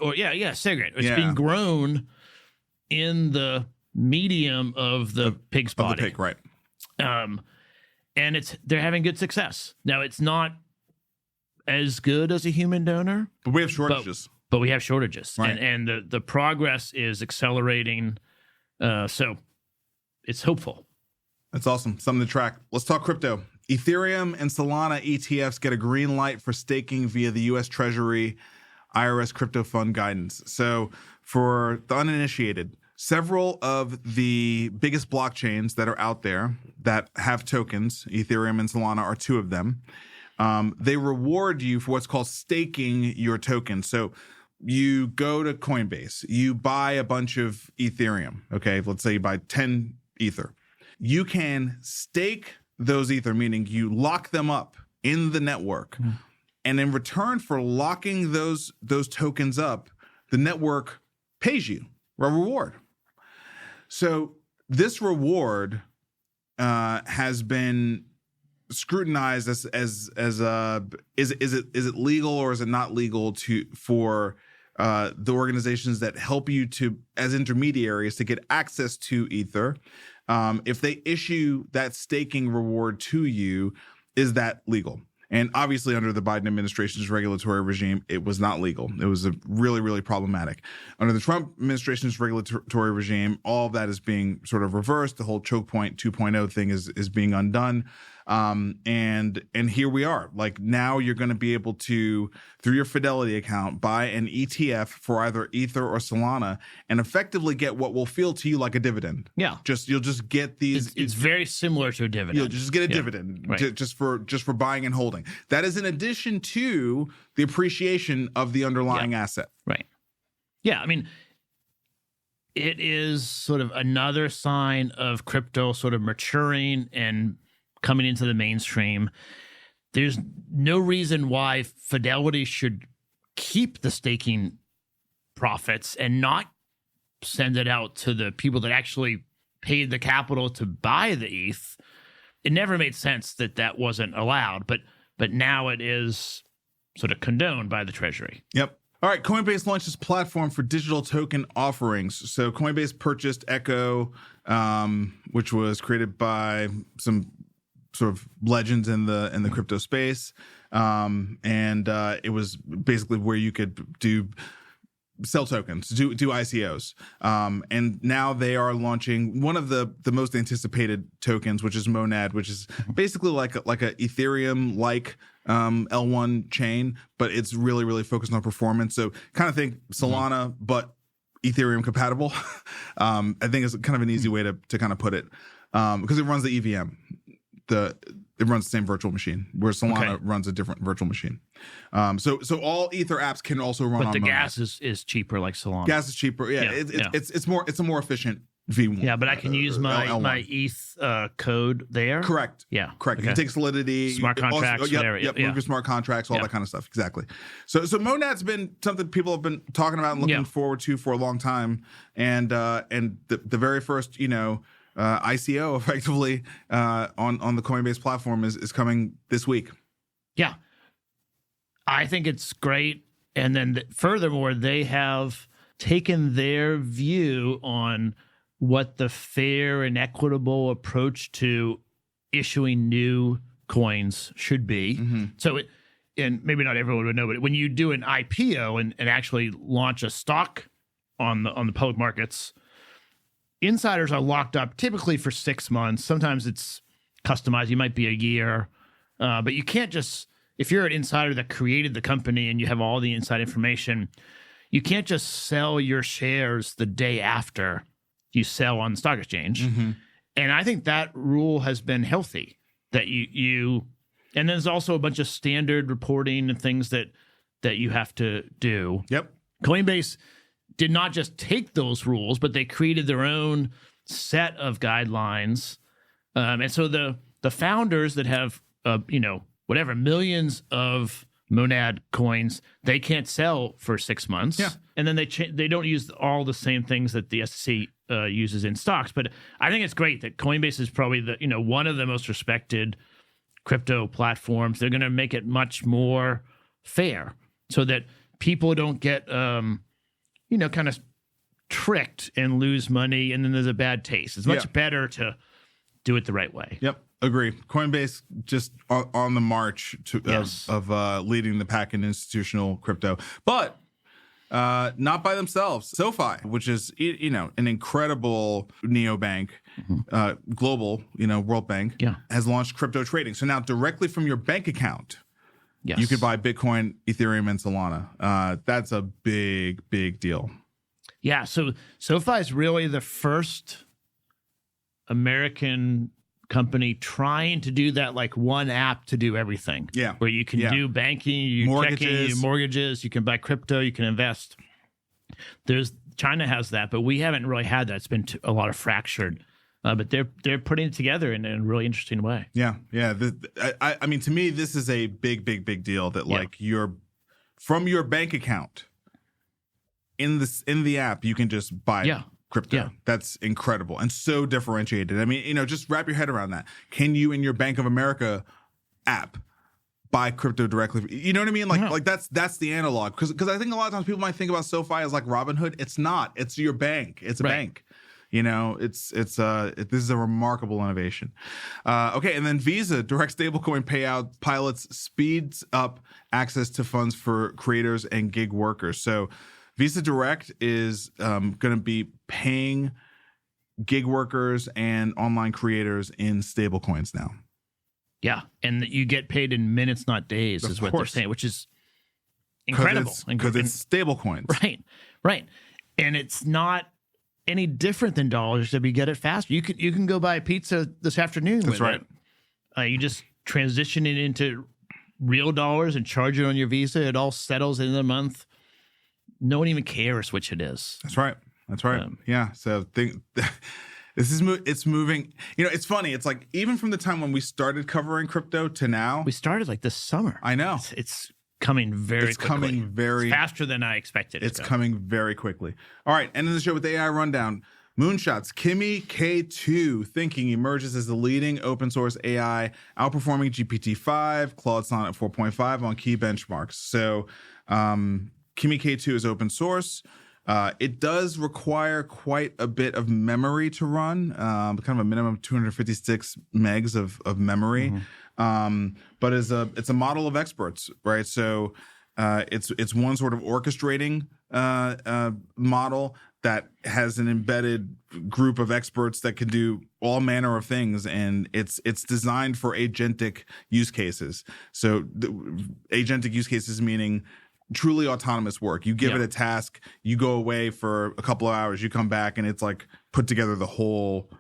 segregated. It's being grown in the medium of the pig's body. Of the pig, right. And they're having good success. Now, it's not as good as a human donor. But we have shortages. But we have shortages. Right. And the progress is accelerating. So it's hopeful. That's awesome. Something to track. Let's talk crypto. Ethereum and Solana ETFs get a green light for staking via the U.S. Treasury IRS crypto fund guidance. So for the uninitiated, several of the biggest blockchains that are out there that have tokens, Ethereum and Solana are two of them. They reward you for what's called staking your token. So you go to Coinbase, you buy a bunch of Ethereum. Okay, let's say you buy 10 Ether. You can stake those Ether, meaning you lock them up in the network. And in return for locking those tokens up, the network pays you a reward. So this reward has been scrutinized as is it legal or is it not legal for the organizations that help you to as intermediaries to get access to Ether. If they issue that staking reward to you, is that legal? And obviously, under the Biden administration's regulatory regime, it was not legal. It was really, really problematic. Under the Trump administration's regulatory regime, all of that is being sort of reversed. The whole choke point 2.0 thing is being undone. And here we are. Like now you're going to be able to, through your Fidelity account, buy an ETF for either Ether or Solana and effectively get what will feel to you like a dividend. Yeah. You'll just get these. It's very similar to a dividend. You'll just get a dividend just for buying and holding. That is in addition to the appreciation of the underlying asset. Right. Yeah. I mean, it is sort of another sign of crypto sort of maturing and coming into the mainstream. There's no reason why Fidelity should keep the staking profits and not send it out to the people that actually paid the capital to buy the ETH. It never made sense that wasn't allowed, but now it is sort of condoned by the Treasury. Yep. All right, Coinbase launched its platform for digital token offerings. So Coinbase purchased Echo, which was created by some sort of legends in the crypto space, and it was basically where you could sell tokens, do ICOs, and now they are launching one of the most anticipated tokens, which is Monad, which is basically like a Ethereum like L1 chain, but it's really, really focused on performance. So kind of think Solana, but Ethereum compatible. I think it's kind of an easy way to kind of put it, because it runs the EVM. It runs the same virtual machine, where Solana runs a different virtual machine. So all Ether apps can also run on But the Monad. gas is cheaper, like Solana. Gas is cheaper. Yeah, it's a more efficient V1. Yeah, but I can use my ETH code there. Correct. Yeah. Correct. Okay. You take Solidity, smart contracts, whatever. Move your smart contracts, all that kind of stuff. Exactly. So Monad's been something people have been talking about and looking forward to for a long time, and the very first ICO effectively on the Coinbase platform is coming this week. Yeah. I think it's great. And then furthermore, they have taken their view on what the fair and equitable approach to issuing new coins should be. Mm-hmm. So and maybe not everyone would know, but when you do an IPO and actually launch a stock on the public markets, insiders are locked up typically for 6 months. Sometimes it's customized. You might be a year. But you can't just, if you're an insider that created the company and you have all the inside information, you can't just sell your shares the day after you sell on the stock exchange. Mm-hmm. And I think that rule has been healthy, that you and there's also a bunch of standard reporting and things that you have to do. Yep. Coinbase did not just take those rules, but they created their own set of guidelines. And so the founders that have, millions of Monad coins, they can't sell for 6 months. Yeah. And then they don't use all the same things that the SEC uses in stocks. But I think it's great that Coinbase is probably one of the most respected crypto platforms. They're going to make it much more fair so that people don't get kind of tricked and lose money, and then there's a bad taste. It's much better to do it the right way. Yep, agree. Coinbase just on the march of leading the pack in institutional crypto, but not by themselves. SoFi, which is an incredible neobank, global, World Bank, has launched crypto trading. So now directly from your bank account, you could buy Bitcoin, Ethereum, and Solana. That's a big, big deal. Yeah, so SoFi is really the first American company trying to do that, like one app to do everything. Yeah. Where you can do banking, checking, mortgages, you can buy crypto, you can invest. China has that, but we haven't really had that. It's been a lot of fractured. But they're putting it together in a really interesting way. Yeah, yeah. I mean, to me, this is a big, big, big deal that from your bank account, in the app, you can just buy crypto. Yeah. That's incredible and so differentiated. I mean, just wrap your head around that. Can you in your Bank of America app buy crypto directly? You know what I mean? Like that's the analog. Because I think a lot of times people might think about SoFi as like Robinhood. It's not. It's your bank. It's a bank. This is a remarkable innovation. Okay, and then Visa direct stablecoin payout pilots speeds up access to funds for creators and gig workers. So Visa Direct is going to be paying gig workers and online creators in stablecoins now. Yeah, and you get paid in minutes, not days, is what they're saying, which is incredible. Because it's stablecoins. Right. And it's not any different than dollars that we get it faster. You can go buy a pizza this afternoon. That's right. You just transition it into real dollars and charge it on your Visa. It all settles in a month. No one even cares which it is. That's right. Yeah. So it's moving. It's funny. It's like even from the time when we started covering crypto to now. We started like this summer. I know. It's coming very quickly. It's faster than I expected. It's coming very quickly. All right. End of the show with the AI rundown. Moonshots. Kimi K2 thinking emerges as the leading open source AI, outperforming GPT-5, Claude Sonnet 4.5 on key benchmarks. So Kimi K2 is open source. It does require quite a bit of memory to run, kind of a minimum of 256 megs of memory. But it's a model of experts, right? So it's one sort of orchestrating model that has an embedded group of experts that can do all manner of things, and it's designed for agentic use cases. So agentic use cases meaning truly autonomous work. You give it a task, you go away for a couple of hours, you come back, and it's like put together the whole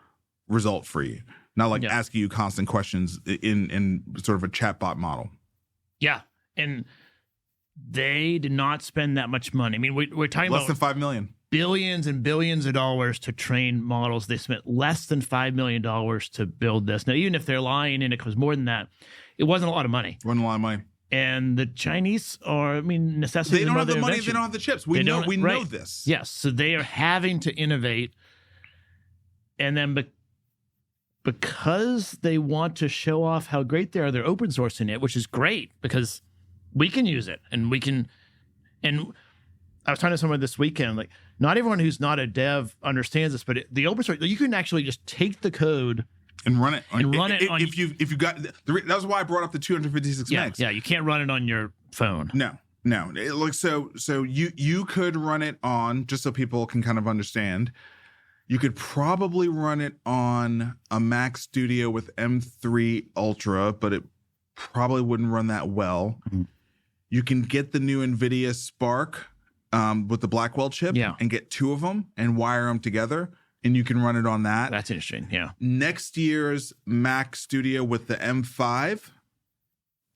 result for you. Not like asking you constant questions in sort of a chatbot model. Yeah. And they did not spend that much money. I mean, we're talking less than $5 million. Billions and billions of dollars to train models. They spent less than $5 million to build this. Now, even if they're lying and it was more than that, it wasn't a lot of money. It wasn't a lot of money. And the Chinese are, necessity. They don't have the money. Invention. They don't have the chips. We know this. Yes. So they are having to innovate. And then because they want to show off how great they are, they're open sourcing it, which is great because we can use it and we can. And I was talking to someone this weekend, like not everyone who's not a dev understands this, but the open source, you can actually just take the code and run it. If you got that was why I brought up the 256 megs. Yeah, you can't run it on your phone. No. So you could run it on, just so people can kind of understand. You could probably run it on a Mac Studio with M3 Ultra, but it probably wouldn't run that well. Mm-hmm. You can get the new NVIDIA Spark with the Blackwell chip and get two of them and wire them together, and you can run it on that. That's interesting, yeah. Next year's Mac Studio with the M5.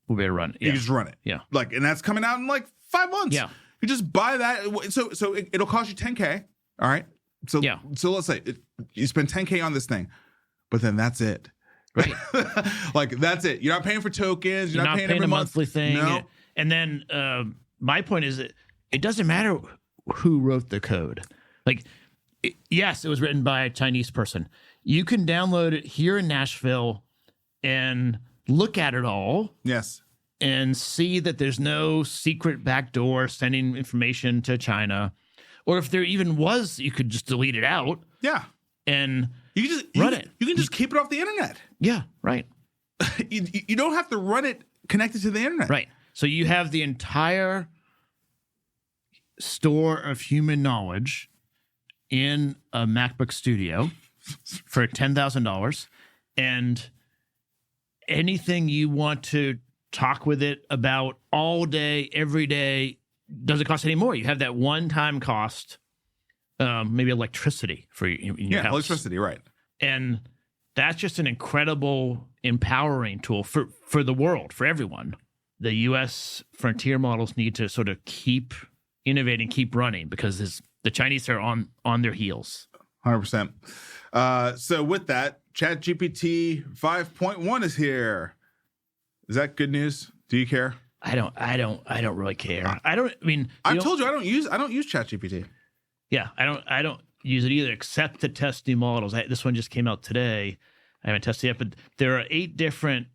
We'll be able to run it. You just run it. Yeah. And that's coming out in like 5 months. Yeah. You just buy that. So it'll cost you $10K. All right. So let's say you spend $10K on this thing, but then that's it. Right. That's it. You're not paying for tokens. You're not paying every a month. Monthly thing. No. And then my point is that it doesn't matter who wrote the code. Yes, it was written by a Chinese person. You can download it here in Nashville and look at it all. Yes. And see that there's no secret backdoor sending information to China. Or if there even was, you could just delete it out. Yeah. And you can just run it. You can just keep it off the internet. Yeah, right. You don't have to run it connected to the internet. Right. So you have the entire store of human knowledge in a MacBook Studio for $10,000. And anything you want to talk with it about all day, every day, doesn't cost any more. You have that one-time cost, maybe electricity for in your house. Electricity, right. And that's just an incredible empowering tool for the world, for everyone. The U.S. frontier models need to sort of keep innovating, keep running, because the Chinese are on their heels. 100%. So with that, ChatGPT 5.1 is here. Is that good news? Do you care? I don't really care. I mean, I've told you I don't use ChatGPT. Yeah, I don't use it either, except to test new models. This one just came out today. I haven't tested it yet, but there are 8 different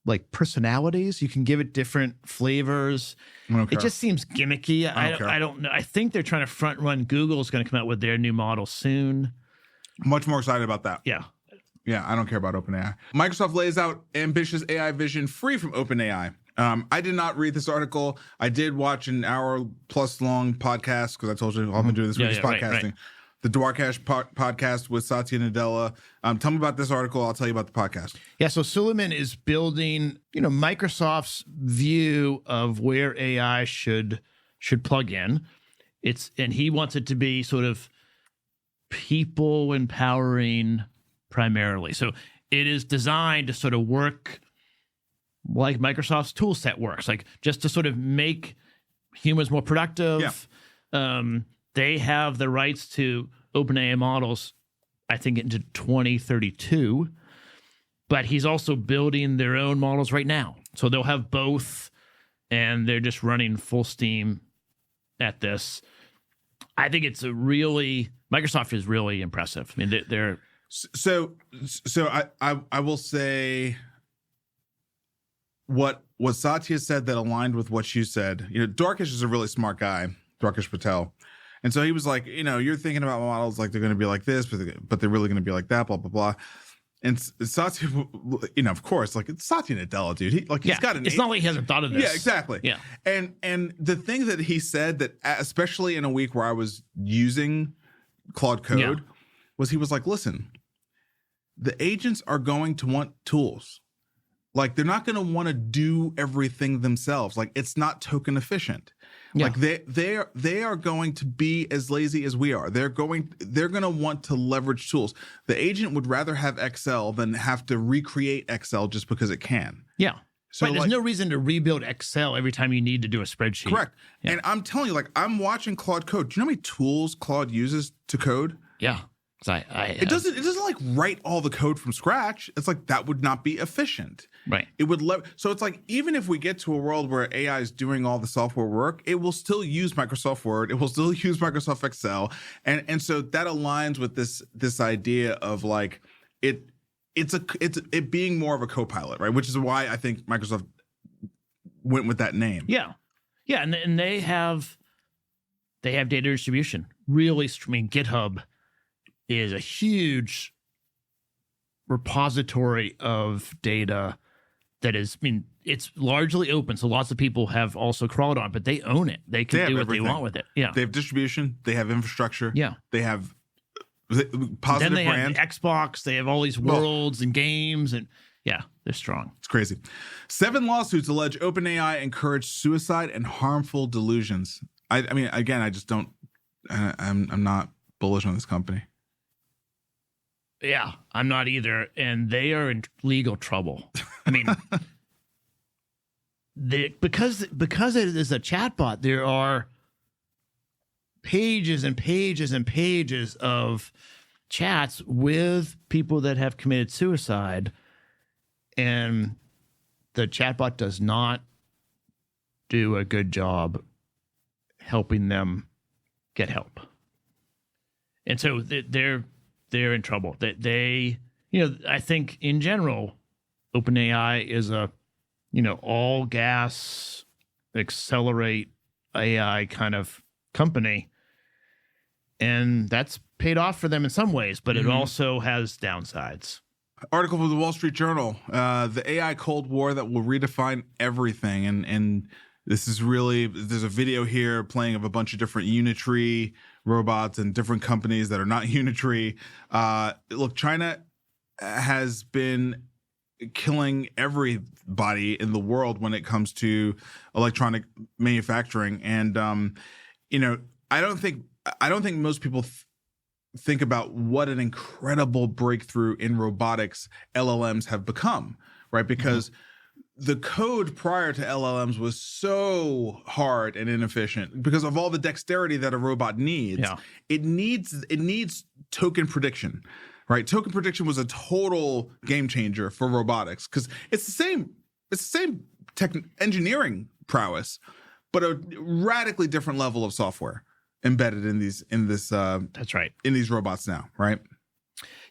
like personalities. You can give it different flavors. It just seems gimmicky. I don't know. I think they're trying to front run. Google's going to come out with their new model soon. Much more excited about that. Yeah. Yeah, I don't care about OpenAI. Microsoft lays out ambitious AI vision free from OpenAI. I did not read this article. I did watch an hour-plus long podcast because I told you all I've been doing this week is podcasting. Right. The Dwarkesh podcast with Satya Nadella. Tell me about this article. I'll tell you about the podcast. Yeah, so Suleiman is building, Microsoft's view of where AI should plug in. And he wants it to be sort of people empowering primarily. So it is designed to sort of work like Microsoft's tool set works, like just to sort of make humans more productive. Yeah. They have the rights to OpenAI models, I think, into 2032. But he's also building their own models right now. So they'll have both, and they're just running full steam at this. I think it's Microsoft is really impressive. I mean, they're So I will say what Satya said that aligned with what you said. Dwarkesh is a really smart guy, Dwarkesh Patel. And so he was like, you're thinking about models like they're going to be like this, but they're really going to be like that, blah, blah, blah. And Satya, of course, like it's Satya Nadella, dude. He's got an. It's not like he hasn't thought of this. Yeah, exactly. Yeah. And the thing that he said that, especially in a week where I was using Claude Code, was he was like, listen, the agents are going to want tools. Like they're not going to want to do everything themselves. Like it's not token efficient. Yeah. Like they are going to be as lazy as we are. They're going to want to leverage tools. The agent would rather have Excel than have to recreate Excel just because it can. Yeah. So there's no reason to rebuild Excel every time you need to do a spreadsheet. Correct. Yeah. And I'm telling you, I'm watching Claude code. Do you know how many tools Claude uses to code? Yeah. It doesn't like write all the code from scratch. It's like that would not be efficient. Right. It would so it's like even if we get to a world where AI is doing all the software work, it will still use Microsoft Word. It will still use Microsoft Excel, and so that aligns with this idea of like it being more of a co-pilot, right? Which is why I think Microsoft went with that name. Yeah, yeah, and they have data distribution. Really, GitHub is a huge repository of data that is, it's largely open. So lots of people have also crawled on, but they own it. They can do what they want with it. Yeah. They have distribution. They have infrastructure. Yeah. They have positive then they brand. Have Xbox. They have all these worlds and games, and yeah, they're strong. It's crazy. 7 lawsuits allege OpenAI encouraged suicide and harmful delusions. I mean, again, I just don't. I'm not bullish on this company. Yeah, I'm not either, and they are in legal trouble. I mean, because it is a chatbot, there are pages and pages and pages of chats with people that have committed suicide, and the chatbot does not do a good job helping them get help. And so they're in trouble. They I think in general, OpenAI is a, all gas, accelerate AI kind of company. And that's paid off for them in some ways, but it also has downsides. Article from the Wall Street Journal, the AI Cold War that will redefine everything. And this is really, there's a video here playing of a bunch of different Unitree robots and different companies that are not Unitree. Look, China has been killing everybody in the world when it comes to electronic manufacturing. And, I don't think most people think about what an incredible breakthrough in robotics LLMs have become, right? Because the code prior to LLMs was so hard and inefficient because of all the dexterity that a robot needs. Yeah. It needs token prediction, right? Token prediction was a total game changer for robotics because it's the same engineering prowess, but a radically different level of software embedded in these That's right. in these robots now, right?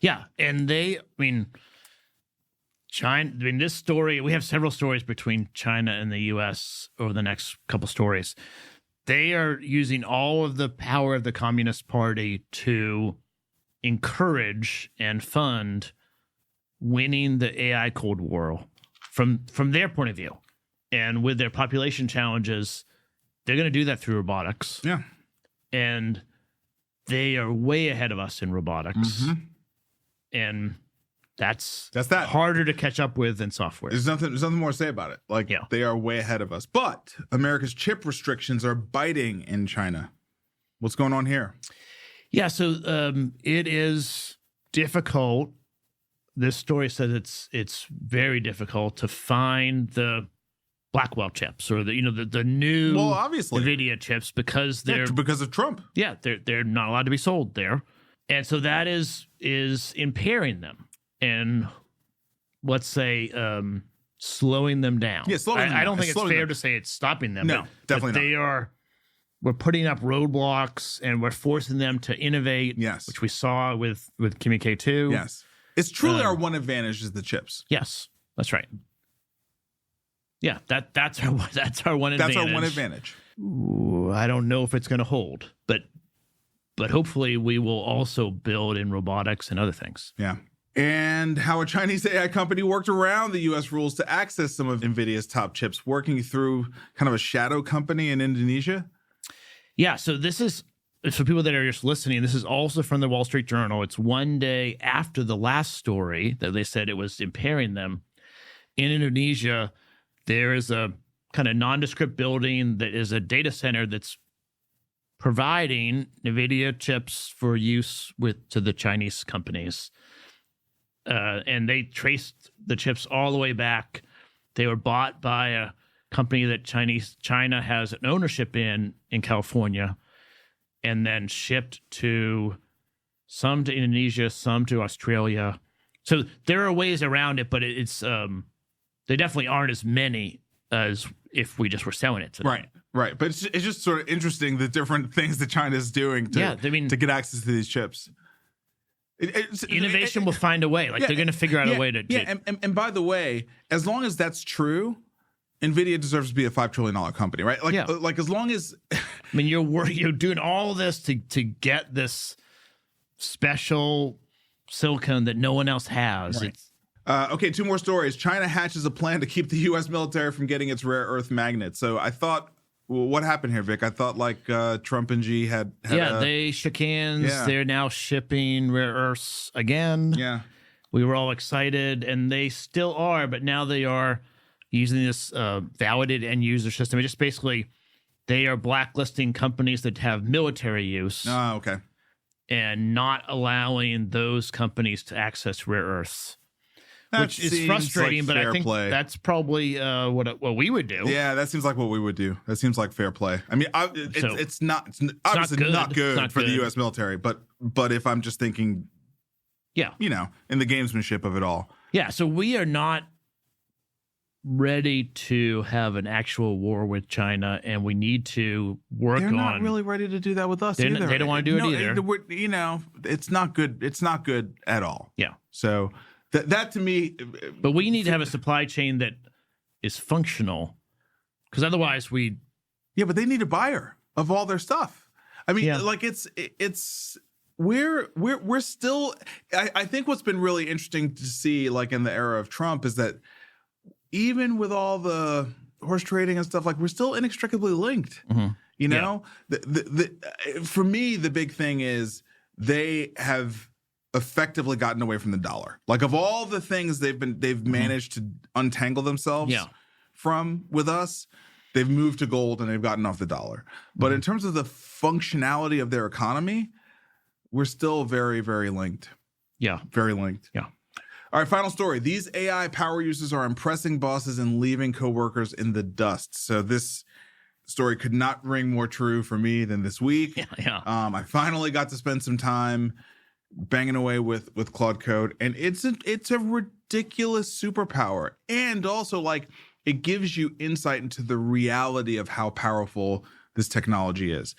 Yeah, and China. This story, we have several stories between China and the U.S. over the next couple stories. They are using all of the power of the Communist Party to encourage and fund winning the AI Cold War from their point of view. And with their population challenges, they're going to do that through robotics. Yeah. And they are way ahead of us in robotics. Mm-hmm. And that's that. Harder to catch up with than software. There's nothing more to say about it. Like, they are way ahead of us. But America's chip restrictions are biting in China. What's going on here? Yeah, so it is difficult. This story says it's very difficult to find the Blackwell chips or the new obviously Nvidia chips because they're because of Trump. Yeah, they're not allowed to be sold there, and so that is impairing them and let's say slowing them down. Yeah, slowing them down. I don't think it's fair to say it's stopping them. No, definitely not. We're putting up roadblocks and we're forcing them to innovate. Yes, which we saw with Kimi K2. Yes, it's truly our one advantage is the chips. Yes, that's right. Yeah, that's our one advantage. That's our one advantage. Ooh, I don't know if it's going to hold, but hopefully we will also build in robotics and other things. Yeah. And how a Chinese AI company worked around the U.S. rules to access some of NVIDIA's top chips, working through kind of a shadow company in Indonesia. Yeah, so this is, for people that are just listening, this is also from the Wall Street Journal. It's one day after the last story that they said it was impairing them. In Indonesia, there is a kind of nondescript building that is a data center that's providing NVIDIA chips for use to the Chinese companies. And they traced the chips all the way back. They were bought by a company that China has an ownership in California, and then shipped some to Indonesia, some to Australia. So there are ways around it, but it's they definitely aren't as many as if we just were selling it to them. Right. But it's just sort of interesting the different things that China is doing to get access to these chips. Innovation will find a way. They're going to figure out a way to. Yeah, and by the way, as long as that's true, NVIDIA deserves to be a $5 trillion company, right? Like as long as you're doing all this to get this special silicon that no one else has. Right. Okay, two more stories. China hatches a plan to keep the U.S. military from getting its rare earth magnets. So I thought, what happened here, Vic? I thought Trump and Xi had they shook hands. Yeah. They're now shipping rare earths again. Yeah. We were all excited, and they still are, but now they are using this validated end user system. It just basically, they are blacklisting companies that have military use. Oh, okay. And not allowing those companies to access rare earths. Which is frustrating, but I think that's probably what we would do. Yeah, that seems like what we would do. That seems like fair play. I mean, it's obviously not good for the U.S. military, but if I'm just thinking, in the gamesmanship of it all. Yeah, so we are not ready to have an actual war with China, and we need to work on. They're not really ready to do that with us either. They don't want to do it either. It's not good. It's not good at all. Yeah. So. That to me, but we need to have a supply chain that is functional, because otherwise we. Yeah, but they need a buyer of all their stuff. I mean, we're still. I think what's been really interesting to see, in the era of Trump, is that even with all the horse trading and stuff, we're still inextricably linked. Mm-hmm. For me, the big thing is they have effectively gotten away from the dollar. Of all the things they've managed to untangle themselves from with us, they've moved to gold and they've gotten off the dollar. But in terms of the functionality of their economy, we're still very, very linked. Yeah. Very linked. Yeah. All right, final story. These AI power users are impressing bosses and leaving coworkers in the dust. So this story could not ring more true for me than this week. Yeah. I finally got to spend some time banging away with Claude Code, and it's a ridiculous superpower. And also, it gives you insight into the reality of how powerful this technology is.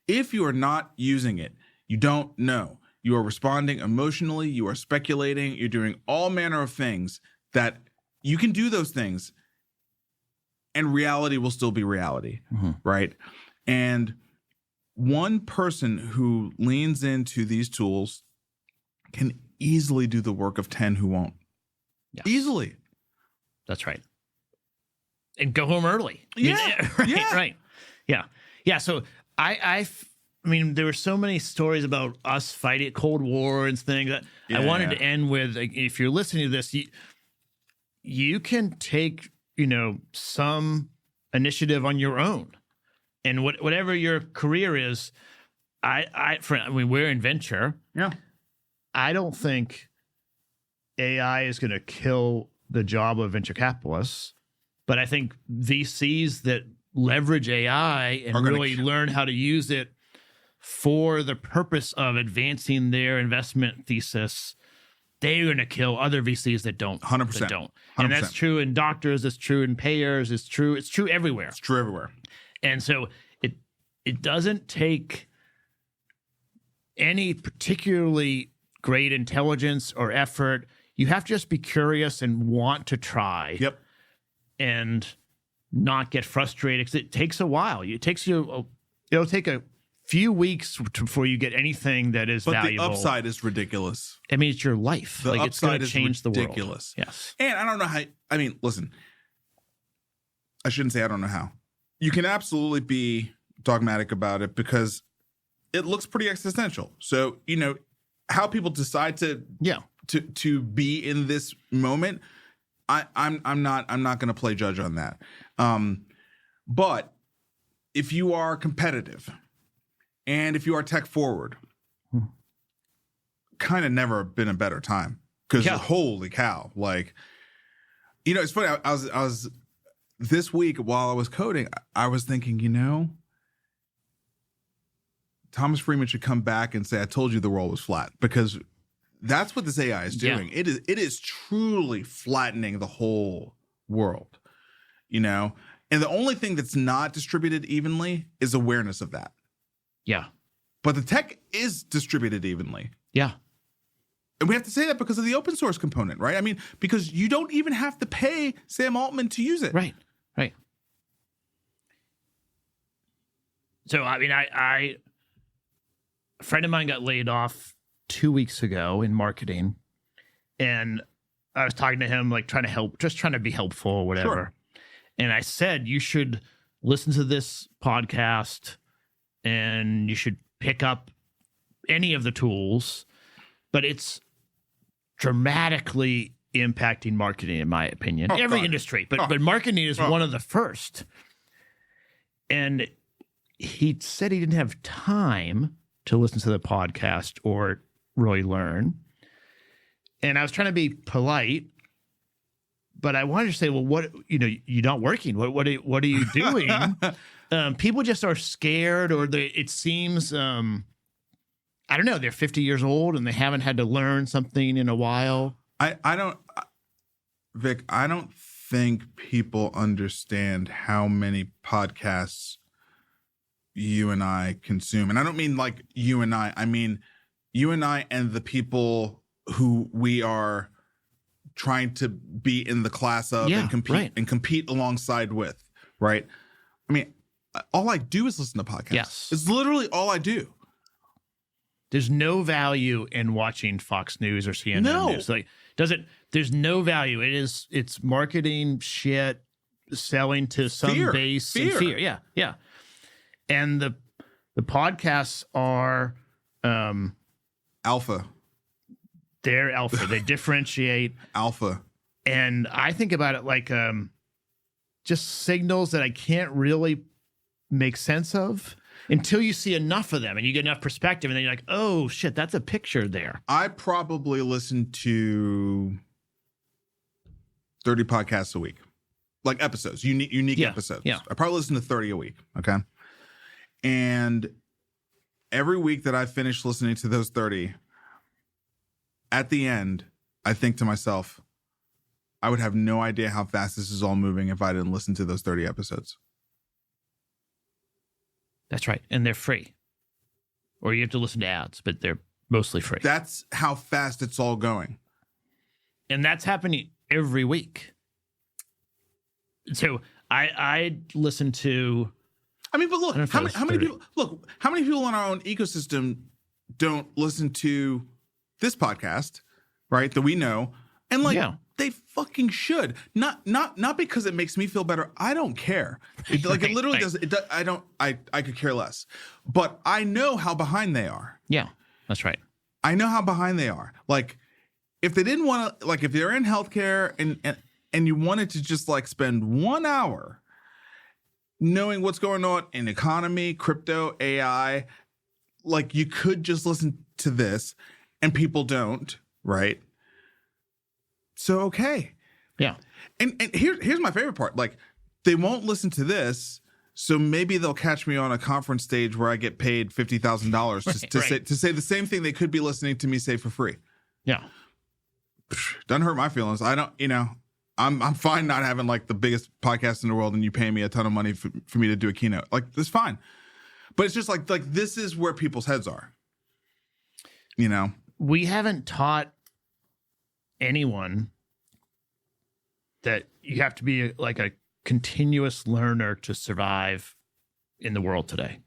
If you are not using it, you don't know. You are responding emotionally, you are speculating, you're doing all manner of things that you can do those things and reality will still be reality, right? And one person who leans into these tools can easily do the work of 10 who won't. Yes. Easily. That's right. And go home early. Yeah. Right. Yeah. Yeah. So I mean, there were so many stories about us fighting Cold War and things. I wanted to end with, like, if you're listening to this, you can take, some initiative on your own, and whatever your career is. I mean, we're in venture. Yeah. I don't think AI is going to kill the job of venture capitalists, but I think VCs that leverage AI and really learn how to use it for the purpose of advancing their investment thesis, they're going to kill other VCs that don't. 100%. That don't. 100%. And that's true in doctors. It's true in payers. It's true everywhere. It's true everywhere. And so it doesn't take any particularly great intelligence or effort. You have to just be curious and want to try. Yep. And not get frustrated, because it takes a while. It'll take a few weeks before you get anything that is valuable. But the upside is ridiculous. I mean, it's your life. The it's going upside to is change the world. ridiculous. Yes. And I don't know how. I mean, listen. I shouldn't say I don't know how. You can absolutely be dogmatic about it because it looks pretty existential. So, how people decide to be in this moment, I'm not going to play judge on that. But if you are competitive and if you are tech forward, kind of never been a better time, because holy cow, like, it's funny. I was this week while I was coding, I was thinking, Thomas Friedman should come back and say, I told you the world was flat, because that's what this AI is doing. Yeah. It is truly flattening the whole world, and the only thing that's not distributed evenly is awareness of that. Yeah. But the tech is distributed evenly. Yeah. And we have to say that because of the open source component, right? I mean, because you don't even have to pay Sam Altman to use it. Right. So, I mean, a friend of mine got laid off 2 weeks ago in marketing, and I was talking to him, like, trying to help, just trying to be helpful or whatever. Sure. And I said, you should listen to this podcast and you should pick up any of the tools, but it's dramatically impacting marketing, in my opinion. Every industry, but marketing is one of the first. And he said he didn't have time to listen to the podcast or really learn. And I was trying to be polite, but I wanted to say, well, what, you're not working. What are you doing? People just are scared, or it seems, I don't know, they're 50 years old and they haven't had to learn something in a while. Vic, I don't think people understand how many podcasts you and I consume. And I don't mean like you and I mean you and I and the people who we are trying to be in the class of and compete alongside with, right? I mean, all I do is listen to podcasts. Yes. It's literally all I do. There's no value in watching Fox News or CNN News. Like, there's no value. It's marketing shit, selling to some base and fear. Yeah. And the podcasts are alpha. They're alpha. They differentiate. Alpha. And I think about it like just signals that I can't really make sense of until you see enough of them and you get enough perspective, and then you're like, oh shit, that's a picture there. I probably listen to 30 podcasts a week, like episodes, unique episodes. Yeah. I probably listen to 30 a week. Okay. And every week that I finish listening to those 30, at the end, I think to myself, I would have no idea how fast this is all moving if I didn't listen to those 30 episodes. That's right. And they're free. Or you have to listen to ads, but they're mostly free. That's how fast it's all going. And that's happening every week. So I listen to... I mean, but look, how many people in our own ecosystem don't listen to this podcast, right? That we know. And they fucking should. Not because it makes me feel better. I don't care. It literally does. I could care less. But I know how behind they are. Yeah, that's right. I know how behind they are. Like, if they didn't want to, like, if they're in healthcare and you wanted to just like spend 1 hour knowing what's going on in economy, crypto, AI, like, you could just listen to this, and people don't, right? So, okay. Yeah. And here's my favorite part. Like, they won't listen to this, so maybe they'll catch me on a conference stage where I get paid $50,000 to say the same thing they could be listening to me say for free. Yeah. Doesn't hurt my feelings. I don't, I'm fine not having like the biggest podcast in the world and you pay me a ton of money for me to do a keynote. Like, that's fine. But it's just like this is where people's heads are. We haven't taught anyone that you have to be like a continuous learner to survive in the world today.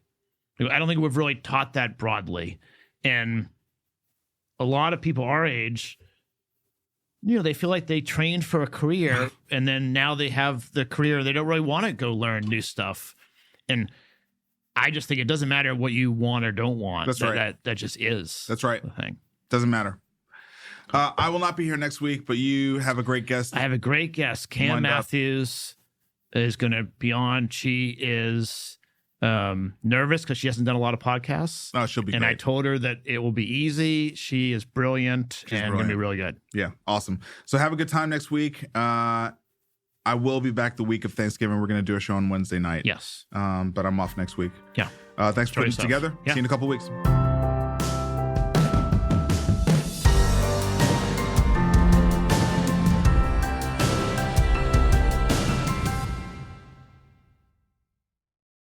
I don't think we've really taught that broadly. And a lot of people our age, they feel like they trained for a career and then now they have the career. They don't really want to go learn new stuff. And I just think it doesn't matter what you want or don't want. That's right. That just is. That's right. The thing. Doesn't matter. I will not be here next week, but you have a great guest. I have a great guest. Cam Matthews is going to be on. She is nervous because she hasn't done a lot of podcasts. Oh, she'll be great. And I told her that it will be easy. She is brilliant and going to be really good. Yeah, awesome. So have a good time next week. I will be back the week of Thanksgiving. We're going to do a show on Wednesday night. Yes. But I'm off next week. Yeah. Thanks for putting it together. Yeah. See you in a couple weeks.